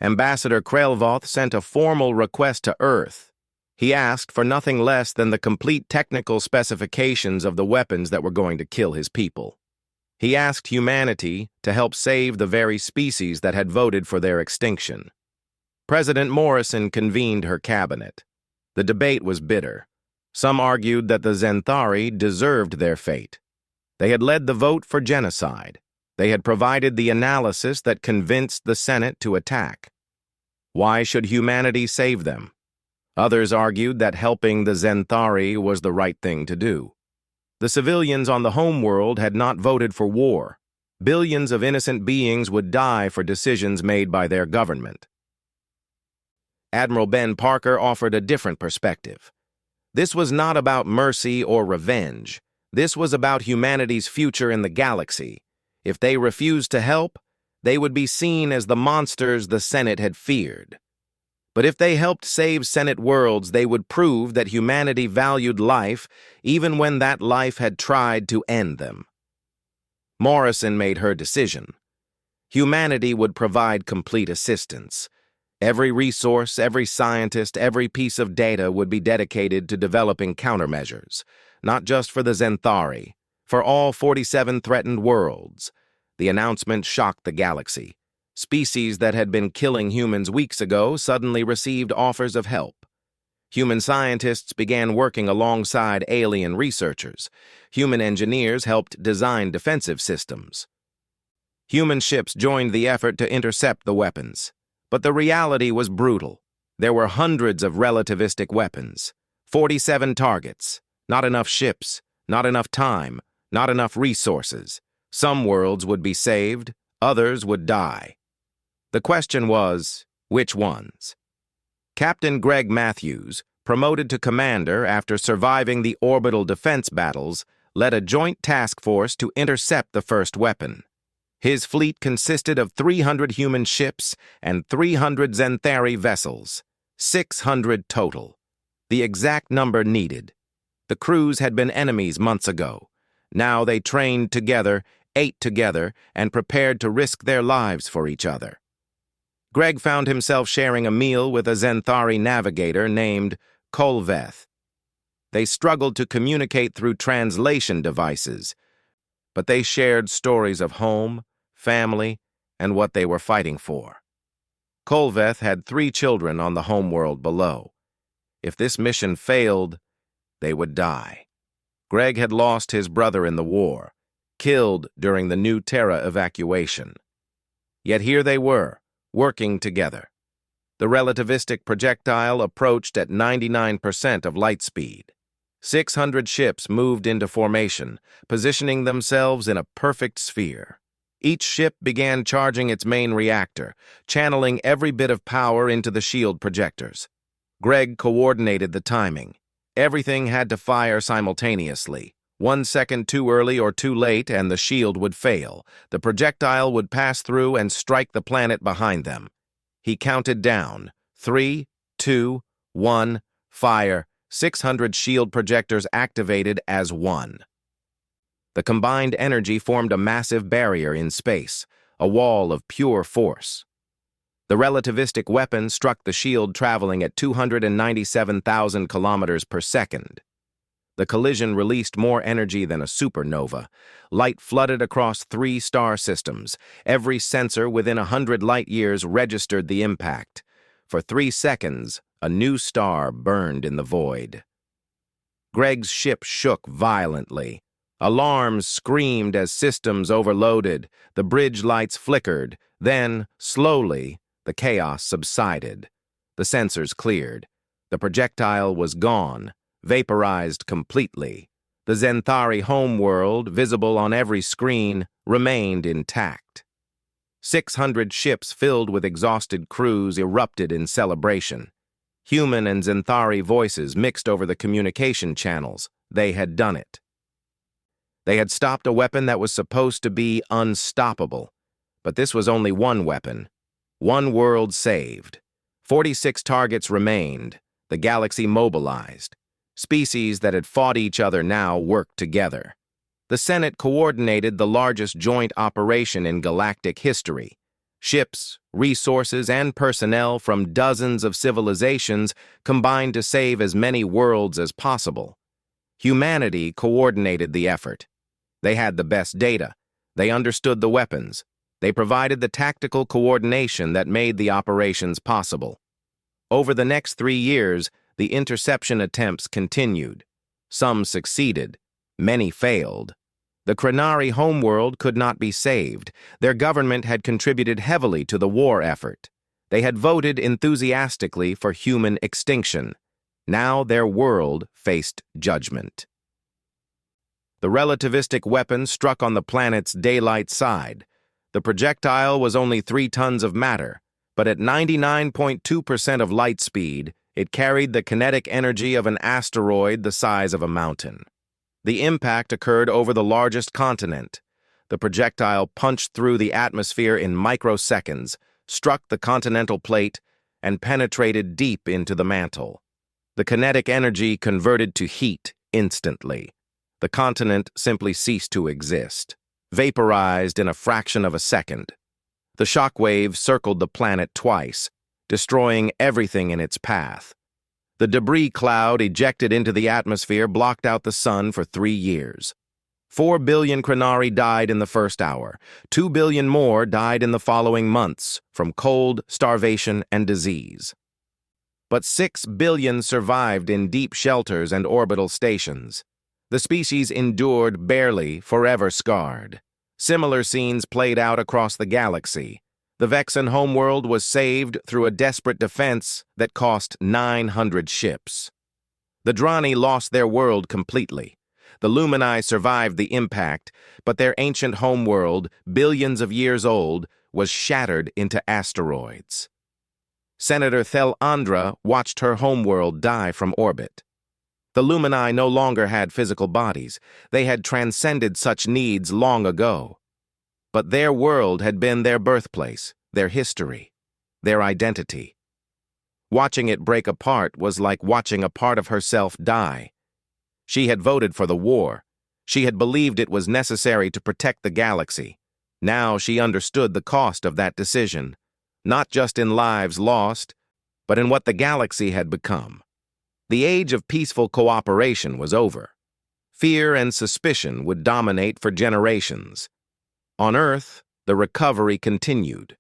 Ambassador Krelvoth sent a formal request to Earth. He asked for nothing less than the complete technical specifications of the weapons that were going to kill his people. He asked humanity to help save the very species that had voted for their extinction. President Morrison convened her cabinet. The debate was bitter. Some argued that the Zenthari deserved their fate. They had led the vote for genocide. They had provided the analysis that convinced the Senate to attack. Why should humanity save them? Others argued that helping the Zenthari was the right thing to do. The civilians on the homeworld had not voted for war. Billions of innocent beings would die for decisions made by their government. Admiral Ben Parker offered a different perspective. This was not about mercy or revenge. This was about humanity's future in the galaxy. If they refused to help, they would be seen as the monsters the Senate had feared. But if they helped save Senate worlds, they would prove that humanity valued life even when that life had tried to end them. Morrison made her decision. Humanity would provide complete assistance. Every resource, every scientist, every piece of data would be dedicated to developing countermeasures, not just for the Zenthari, for all 47 threatened worlds. The announcement shocked the galaxy. Species that had been killing humans weeks ago suddenly received offers of help. Human scientists began working alongside alien researchers. Human engineers helped design defensive systems. Human ships joined the effort to intercept the weapons. But the reality was brutal. There were hundreds of relativistic weapons, 47 targets, not enough ships, not enough time, not enough resources. Some worlds would be saved, others would die. The question was, which ones? Captain Greg Matthews, promoted to commander after surviving the orbital defense battles, led a joint task force to intercept the first weapon. His fleet consisted of 300 human ships and 300 Xanthari vessels, 600 total, the exact number needed. The crews had been enemies months ago. Now they trained together, ate together, and prepared to risk their lives for each other. Greg found himself sharing a meal with a Xanthari navigator named Kolveth. They struggled to communicate through translation devices, but they shared stories of home, family, and what they were fighting for. Kolveth had 3 children on the homeworld below. If this mission failed, they would die. Greg had lost his brother in the war, killed during the New Terra evacuation. Yet here they were, working together. The relativistic projectile approached at 99% of light speed. 600 ships moved into formation, positioning themselves in a perfect sphere. Each ship began charging its main reactor, channeling every bit of power into the shield projectors. Greg coordinated the timing. Everything had to fire simultaneously. 1 second too early or too late and the shield would fail. The projectile would pass through and strike the planet behind them. He counted down. 3, 2, 1, fire. 600 shield projectors activated as one. The combined energy formed a massive barrier in space, a wall of pure force. The relativistic weapon struck the shield traveling at 297,000 kilometers per second. The collision released more energy than a supernova. Light flooded across 3 star systems. Every sensor within 100 light-years registered the impact. For 3 seconds, a new star burned in the void. Greg's ship shook violently. Alarms screamed as systems overloaded. The bridge lights flickered. Then, slowly, the chaos subsided. The sensors cleared. The projectile was gone, vaporized completely. The Xanthari homeworld, visible on every screen, remained intact. 600 ships filled with exhausted crews erupted in celebration. Human and Xanthari voices mixed over the communication channels. They had done it. They had stopped a weapon that was supposed to be unstoppable. But this was only one weapon. One world saved. 46 targets remained. The galaxy mobilized. Species that had fought each other now worked together. The Senate coordinated the largest joint operation in galactic history. Ships, resources, and personnel from dozens of civilizations combined to save as many worlds as possible. Humanity coordinated the effort. They had the best data. They understood the weapons. They provided the tactical coordination that made the operations possible. Over the next 3 years, the interception attempts continued. Some succeeded. Many failed. The Krenari homeworld could not be saved. Their government had contributed heavily to the war effort. They had voted enthusiastically for human extinction. Now their world faced judgment. The relativistic weapon struck on the planet's daylight side. The projectile was only 3 tons of matter, but at 99.2% of light speed, it carried the kinetic energy of an asteroid the size of a mountain. The impact occurred over the largest continent. The projectile punched through the atmosphere in microseconds, struck the continental plate, and penetrated deep into the mantle. The kinetic energy converted to heat instantly. The continent simply ceased to exist, vaporized in a fraction of a second. The shockwave circled the planet twice, destroying everything in its path. The debris cloud ejected into the atmosphere blocked out the sun for 3 years. 4 billion Krenari died in the first hour. 2 billion more died in the following months from cold, starvation, and disease. but 6 billion survived in deep shelters and orbital stations. The species endured barely, forever scarred. Similar scenes played out across the galaxy. The Vexen homeworld was saved through a desperate defense that cost 900 ships. The Drani lost their world completely. The Lumini survived the impact, but their ancient homeworld, billions of years old, was shattered into asteroids. Senator Thel Andra watched her homeworld die from orbit. The Lumini no longer had physical bodies. They had transcended such needs long ago. But their world had been their birthplace, their history, their identity. Watching it break apart was like watching a part of herself die. She had voted for the war. She had believed it was necessary to protect the galaxy. Now she understood the cost of that decision, not just in lives lost, but in what the galaxy had become. The age of peaceful cooperation was over. Fear and suspicion would dominate for generations. On Earth, the recovery continued.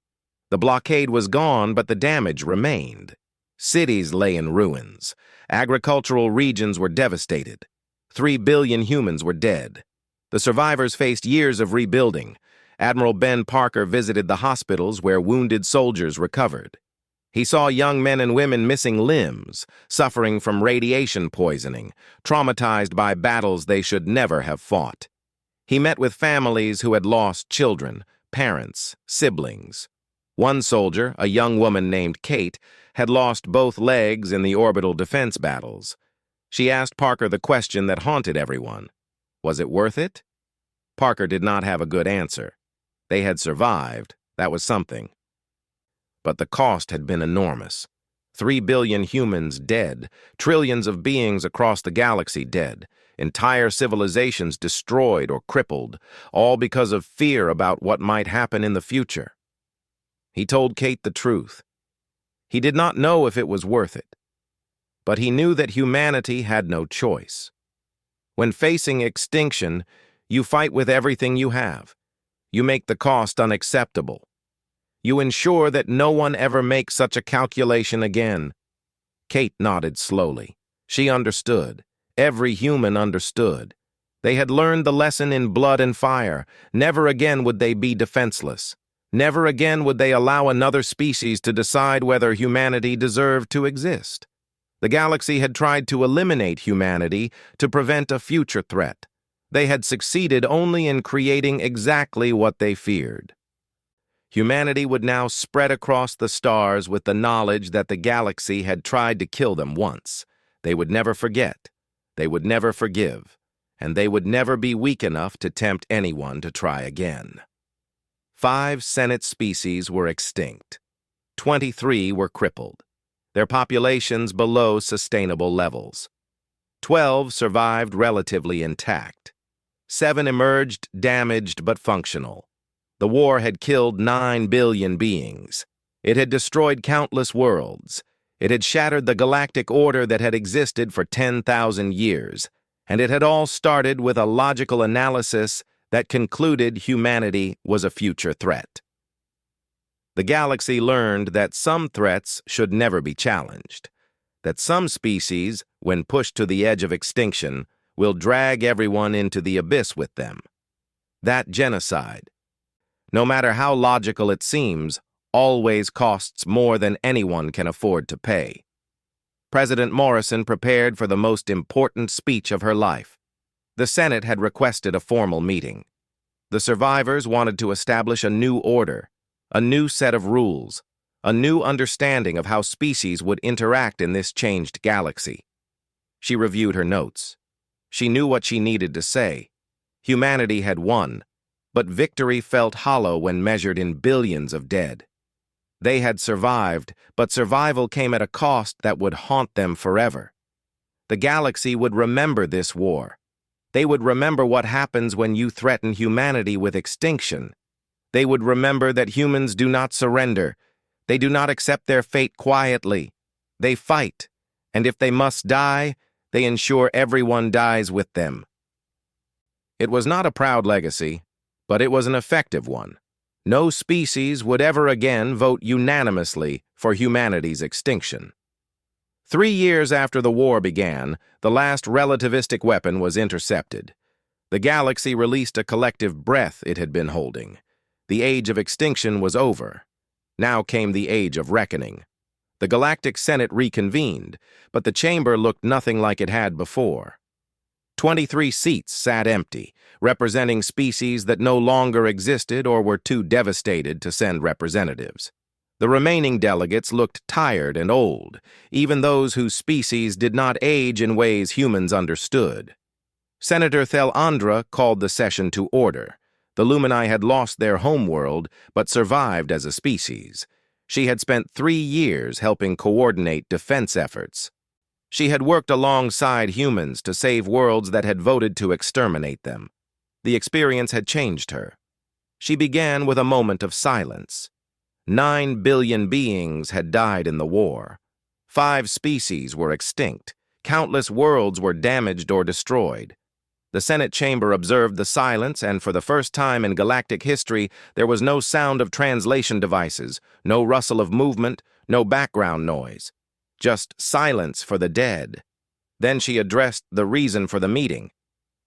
The blockade was gone, but the damage remained. Cities lay in ruins. Agricultural regions were devastated. 3 billion humans were dead. The survivors faced years of rebuilding. Admiral Ben Parker visited the hospitals where wounded soldiers recovered. He saw young men and women missing limbs, suffering from radiation poisoning, traumatized by battles they should never have fought. He met with families who had lost children, parents, siblings. One soldier, a young woman named Kate, had lost both legs in the orbital defense battles. She asked Parker the question that haunted everyone. Was it worth it? Parker did not have a good answer. They had survived. That was something. But the cost had been enormous. 3 billion humans dead, trillions of beings across the galaxy dead, entire civilizations destroyed or crippled, all because of fear about what might happen in the future. He told Kate the truth. He did not know if it was worth it, but he knew that humanity had no choice. When facing extinction, you fight with everything you have. You make the cost unacceptable. You ensure that no one ever makes such a calculation again. Kate nodded slowly. She understood. Every human understood. They had learned the lesson in blood and fire. Never again would they be defenseless. Never again would they allow another species to decide whether humanity deserved to exist. The galaxy had tried to eliminate humanity to prevent a future threat. They had succeeded only in creating exactly what they feared. Humanity would now spread across the stars with the knowledge that the galaxy had tried to kill them once. They would never forget. They would never forgive. And they would never be weak enough to tempt anyone to try again. 5 Senate species were extinct. 23 were crippled, their populations below sustainable levels. 12 survived relatively intact. 7 emerged damaged but functional. The war had killed 9 billion beings. It had destroyed countless worlds. It had shattered the galactic order that had existed for 10,000 years, and it had all started with a logical analysis that concluded humanity was a future threat. The galaxy learned that some threats should never be challenged, that some species, when pushed to the edge of extinction, will drag everyone into the abyss with them. That genocide, no matter how logical it seems, always costs more than anyone can afford to pay. President Morrison prepared for the most important speech of her life. The Senate had requested a formal meeting. The survivors wanted to establish a new order, a new set of rules, a new understanding of how species would interact in this changed galaxy. She reviewed her notes. She knew what she needed to say. Humanity had won, but victory felt hollow when measured in billions of dead. They had survived, but survival came at a cost that would haunt them forever. The galaxy would remember this war. They would remember what happens when you threaten humanity with extinction. They would remember that humans do not surrender. They do not accept their fate quietly. They fight, and if they must die, they ensure everyone dies with them. It was not a proud legacy, but it was an effective one. No species would ever again vote unanimously for humanity's extinction. 3 years after the war began, the last relativistic weapon was intercepted. The galaxy released a collective breath it had been holding. The age of extinction was over. Now came the age of reckoning. The Galactic Senate reconvened, but the chamber looked nothing like it had before. 23 seats sat empty, representing species that no longer existed or were too devastated to send representatives. The remaining delegates looked tired and old, even those whose species did not age in ways humans understood. Senator Thelandra called the session to order. The Lumini had lost their homeworld, but survived as a species. She had spent 3 years helping coordinate defense efforts. She had worked alongside humans to save worlds that had voted to exterminate them. The experience had changed her. She began with a moment of silence. 9 billion beings had died in the war. 5 species were extinct. Countless worlds were damaged or destroyed. The Senate chamber observed the silence, and for the first time in galactic history, there was no sound of translation devices, no rustle of movement, no background noise. Just silence for the dead. Then she addressed the reason for the meeting.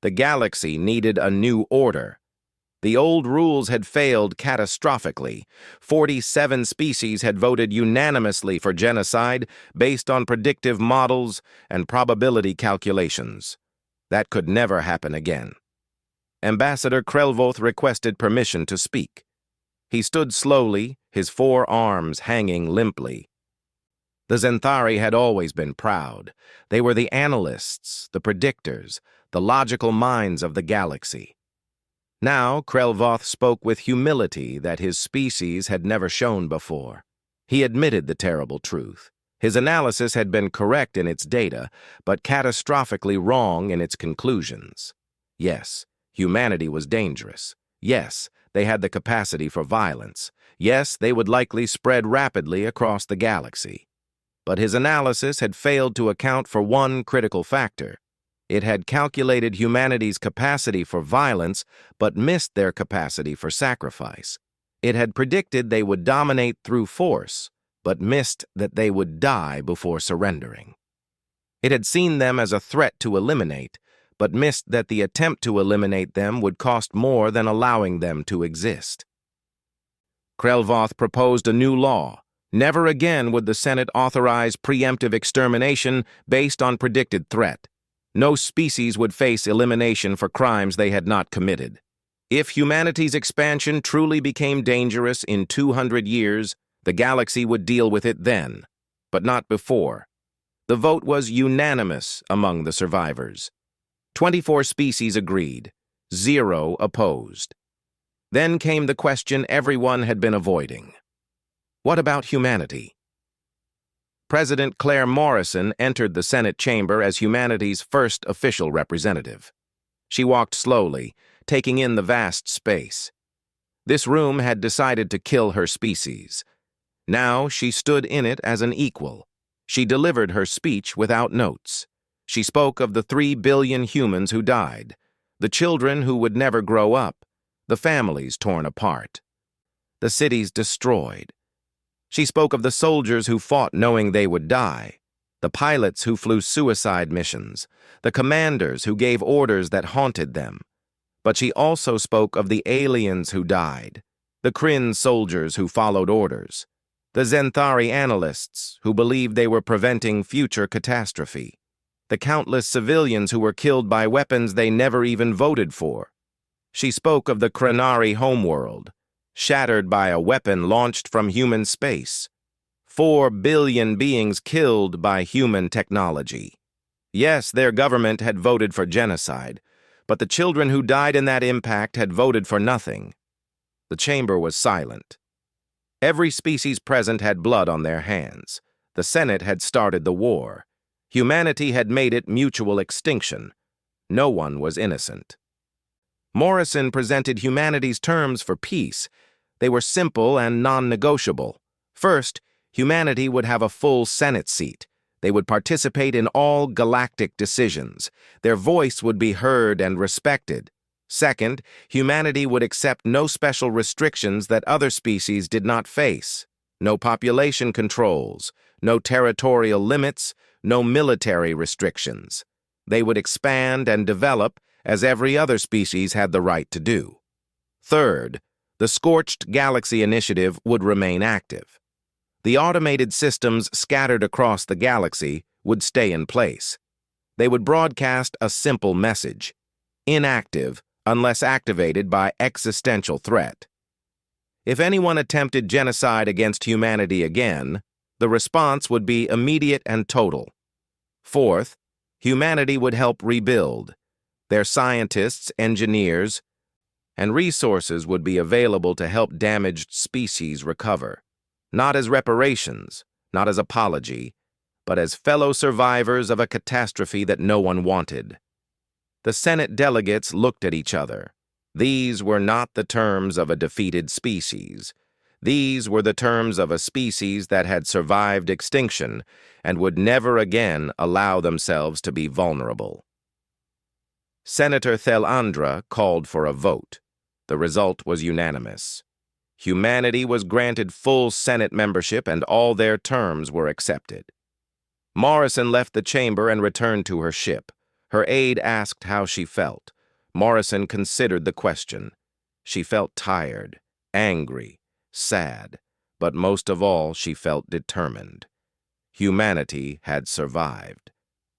The galaxy needed a new order. The old rules had failed catastrophically. 47 species had voted unanimously for genocide based on predictive models and probability calculations. That could never happen again. Ambassador Krelvoth requested permission to speak. He stood slowly, his 4 arms hanging limply. The Zenthari had always been proud. They were the analysts, the predictors, the logical minds of the galaxy. Now, Krelvoth spoke with humility that his species had never shown before. He admitted the terrible truth. His analysis had been correct in its data, but catastrophically wrong in its conclusions. Yes, humanity was dangerous. Yes, they had the capacity for violence. Yes, they would likely spread rapidly across the galaxy. But his analysis had failed to account for one critical factor. It had calculated humanity's capacity for violence, but missed their capacity for sacrifice. It had predicted they would dominate through force, but missed that they would die before surrendering. It had seen them as a threat to eliminate, but missed that the attempt to eliminate them would cost more than allowing them to exist. Krelvoth proposed a new law. Never again would the Senate authorize preemptive extermination based on predicted threat. No species would face elimination for crimes they had not committed. If humanity's expansion truly became dangerous in 200 years, the galaxy would deal with it then, but not before. The vote was unanimous among the survivors. 24 species agreed, 0 opposed. Then came the question everyone had been avoiding. What about humanity? President Claire Morrison entered the Senate chamber as humanity's first official representative. She walked slowly, taking in the vast space. This room had decided to kill her species. Now she stood in it as an equal. She delivered her speech without notes. She spoke of the 3 billion humans who died, the children who would never grow up, the families torn apart, the cities destroyed. She spoke of the soldiers who fought knowing they would die, the pilots who flew suicide missions, the commanders who gave orders that haunted them. But she also spoke of the aliens who died, the Kryn soldiers who followed orders, the Zenthari analysts who believed they were preventing future catastrophe, the countless civilians who were killed by weapons they never even voted for. She spoke of the Krenari homeworld, shattered by a weapon launched from human space. 4 billion beings killed by human technology. Yes, their government had voted for genocide, but the children who died in that impact had voted for nothing. The chamber was silent. Every species present had blood on their hands. The Senate had started the war. Humanity had made it mutual extinction. No one was innocent. Morrison presented humanity's terms for peace. They were simple and non-negotiable. First, humanity would have a full Senate seat. They would participate in all galactic decisions. Their voice would be heard and respected. Second, humanity would accept no special restrictions that other species did not face. No population controls, no territorial limits, no military restrictions. They would expand and develop as every other species had the right to do. Third, the Scorched Galaxy Initiative would remain active. The automated systems scattered across the galaxy would stay in place. They would broadcast a simple message: inactive unless activated by existential threat. If anyone attempted genocide against humanity again, the response would be immediate and total. Fourth, humanity would help rebuild. Their scientists, engineers, and resources would be available to help damaged species recover, not as reparations, not as apology, but as fellow survivors of a catastrophe that no one wanted. The Senate delegates looked at each other. These were not the terms of a defeated species. These were the terms of a species that had survived extinction and would never again allow themselves to be vulnerable. Senator Thelandra called for a vote. The result was unanimous. Humanity was granted full Senate membership and all their terms were accepted. Morrison left the chamber and returned to her ship. Her aide asked how she felt. Morrison considered the question. She felt tired, angry, sad, but most of all she felt determined. Humanity had survived.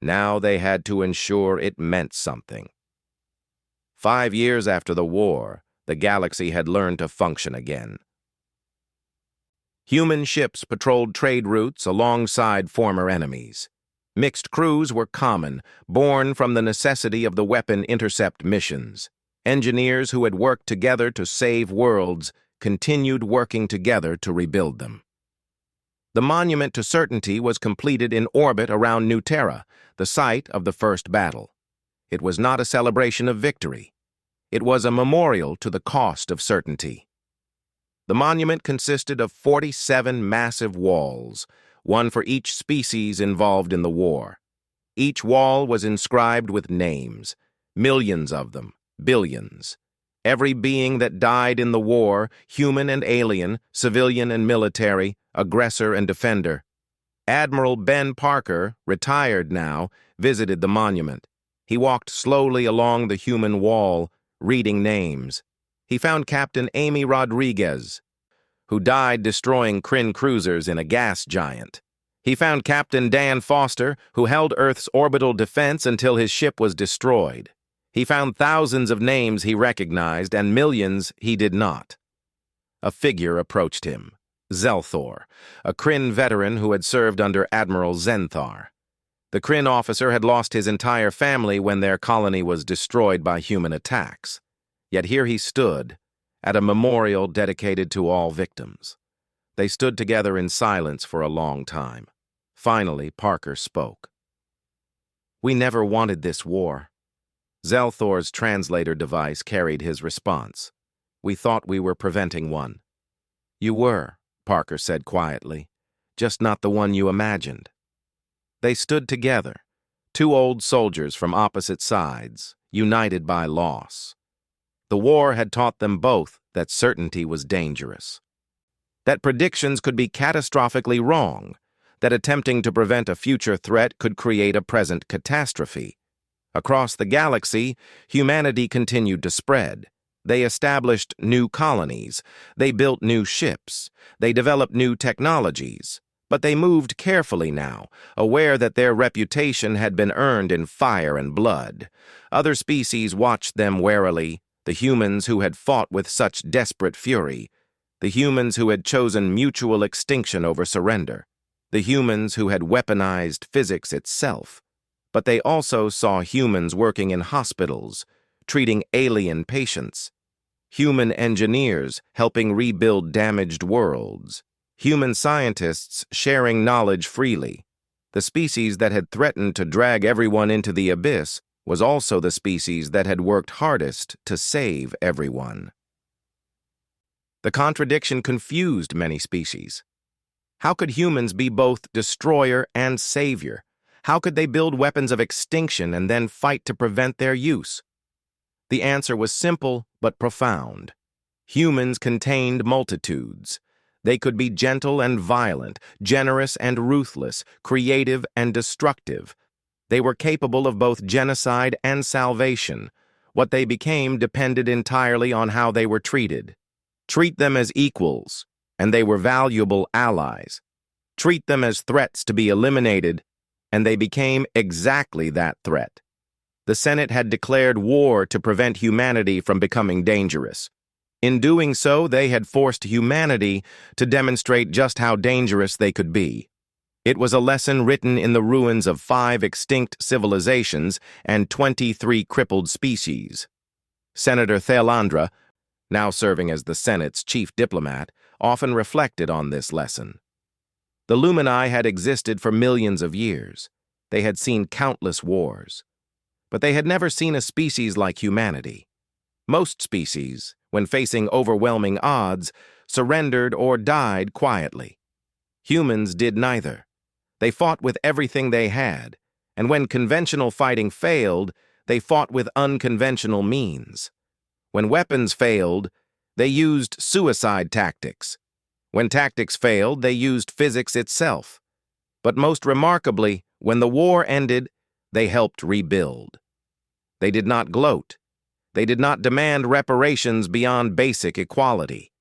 Now they had to ensure it meant something. 5 years after the war, the galaxy had learned to function again. Human ships patrolled trade routes alongside former enemies. Mixed crews were common, born from the necessity of the weapon intercept missions. Engineers who had worked together to save worlds continued working together to rebuild them. The monument to certainty was completed in orbit around New Terra, the site of the first battle. It was not a celebration of victory. It was a memorial to the cost of certainty. The monument consisted of 47 massive walls, one for each species involved in the war. Each wall was inscribed with names, millions of them, billions. Every being that died in the war, human and alien, civilian and military, aggressor and defender. Admiral Ben Parker, retired now, visited the monument. He walked slowly along the human wall, reading names. He found Captain Amy Rodriguez, who died destroying Kryn cruisers in a gas giant. He found Captain Dan Foster, who held Earth's orbital defense until his ship was destroyed. He found thousands of names he recognized and millions he did not. A figure approached him, Zelthor, a Kryn veteran who had served under Admiral Zenthar. The Kryn officer had lost his entire family when their colony was destroyed by human attacks. Yet here he stood, at a memorial dedicated to all victims. They stood together in silence for a long time. Finally, Parker spoke. "We never wanted this war." Zelthor's translator device carried his response. "We thought we were preventing one." "You were," Parker said quietly, "just not the one you imagined." They stood together, two old soldiers from opposite sides, united by loss. The war had taught them both that certainty was dangerous, that predictions could be catastrophically wrong, that attempting to prevent a future threat could create a present catastrophe. Across the galaxy, humanity continued to spread. They established new colonies, they built new ships, they developed new technologies, but they moved carefully now, aware that their reputation had been earned in fire and blood. Other species watched them warily, the humans who had fought with such desperate fury, the humans who had chosen mutual extinction over surrender, the humans who had weaponized physics itself. But they also saw humans working in hospitals, treating alien patients, human engineers helping rebuild damaged worlds, human scientists sharing knowledge freely. The species that had threatened to drag everyone into the abyss was also the species that had worked hardest to save everyone. The contradiction confused many species. How could humans be both destroyer and savior? How could they build weapons of extinction and then fight to prevent their use? The answer was simple but profound. Humans contained multitudes. They could be gentle and violent, generous and ruthless, creative and destructive. They were capable of both genocide and salvation. What they became depended entirely on how they were treated. Treat them as equals, and they were valuable allies. Treat them as threats to be eliminated, and they became exactly that threat. The Senate had declared war to prevent humanity from becoming dangerous. In doing so, they had forced humanity to demonstrate just how dangerous they could be. It was a lesson written in the ruins of 5 extinct civilizations and 23 crippled species. Senator Thalandra, now serving as the Senate's chief diplomat, often reflected on this lesson. The Lumini had existed for millions of years. They had seen countless wars. But they had never seen a species like humanity. Most species, when facing overwhelming odds, surrendered or died quietly. Humans did neither. They fought with everything they had, and when conventional fighting failed, they fought with unconventional means. When weapons failed, they used suicide tactics. When tactics failed, they used physics itself. But most remarkably, when the war ended, they helped rebuild. They did not gloat. They did not demand reparations beyond basic equality.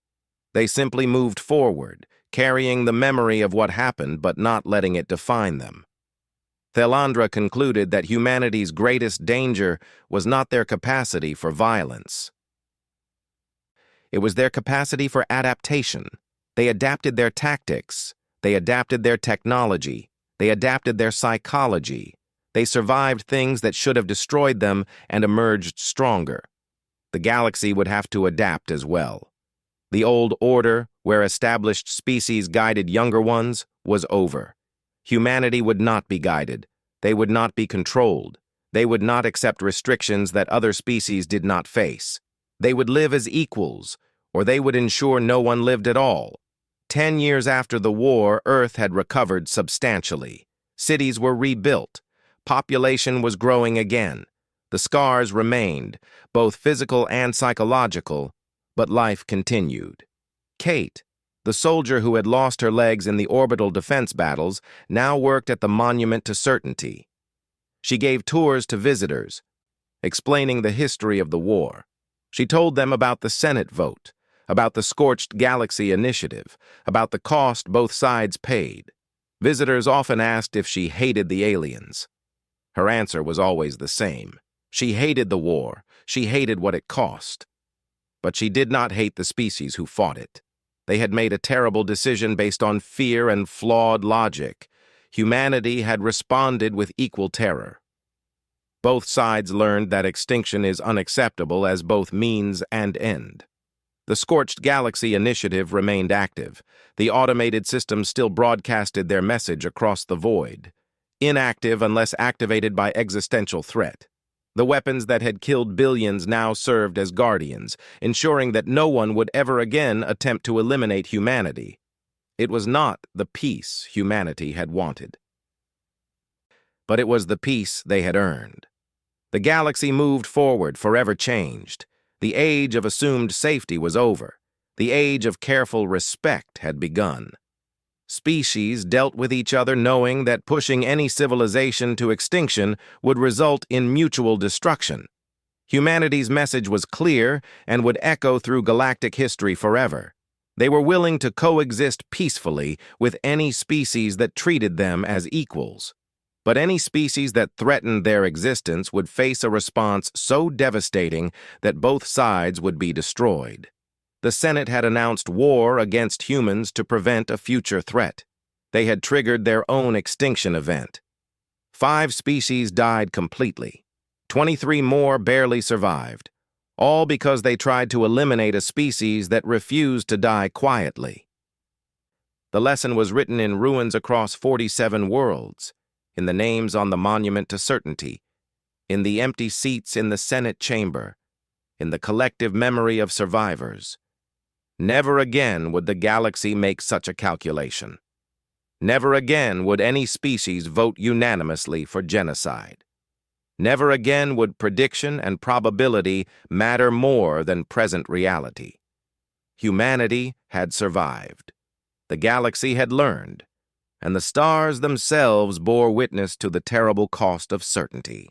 They simply moved forward, carrying the memory of what happened but not letting it define them. Thalandra concluded that humanity's greatest danger was not their capacity for violence. It was their capacity for adaptation. They adapted their tactics. They adapted their technology. They adapted their psychology. They survived things that should have destroyed them and emerged stronger. The galaxy would have to adapt as well. The old order, where established species guided younger ones, was over. Humanity would not be guided. They would not be controlled. They would not accept restrictions that other species did not face. They would live as equals, or they would ensure no one lived at all. 10 years after the war, Earth had recovered substantially. Cities were rebuilt. Population was growing again. The scars remained, both physical and psychological, but life continued. Kate, the soldier who had lost her legs in the orbital defense battles, now worked at the Monument to Certainty. She gave tours to visitors, explaining the history of the war. She told them about the Senate vote, about the Scorched Galaxy initiative, about the cost both sides paid. Visitors often asked if she hated the aliens. Her answer was always the same. She hated the war. She hated what it cost. But she did not hate the species who fought it. They had made a terrible decision based on fear and flawed logic. Humanity had responded with equal terror. Both sides learned that extinction is unacceptable as both means and end. The Scorched Galaxy initiative remained active. The automated systems still broadcasted their message across the void. Inactive unless activated by existential threat. The weapons that had killed billions now served as guardians, ensuring that no one would ever again attempt to eliminate humanity. It was not the peace humanity had wanted. But it was the peace they had earned. The galaxy moved forward, forever changed. The age of assumed safety was over. The age of careful respect had begun. Species dealt with each other knowing that pushing any civilization to extinction would result in mutual destruction. Humanity's message was clear and would echo through galactic history forever. They were willing to coexist peacefully with any species that treated them as equals. But any species that threatened their existence would face a response so devastating that both sides would be destroyed. The Senate had announced war against humans to prevent a future threat. They had triggered their own extinction event. 5 species died completely. 23 more barely survived, all because they tried to eliminate a species that refused to die quietly. The lesson was written in ruins across 47 worlds, in the names on the Monument to Certainty, in the empty seats in the Senate chamber, in the collective memory of survivors. Never again would the galaxy make such a calculation. Never again would any species vote unanimously for genocide. Never again would prediction and probability matter more than present reality. Humanity had survived. The galaxy had learned, and the stars themselves bore witness to the terrible cost of certainty.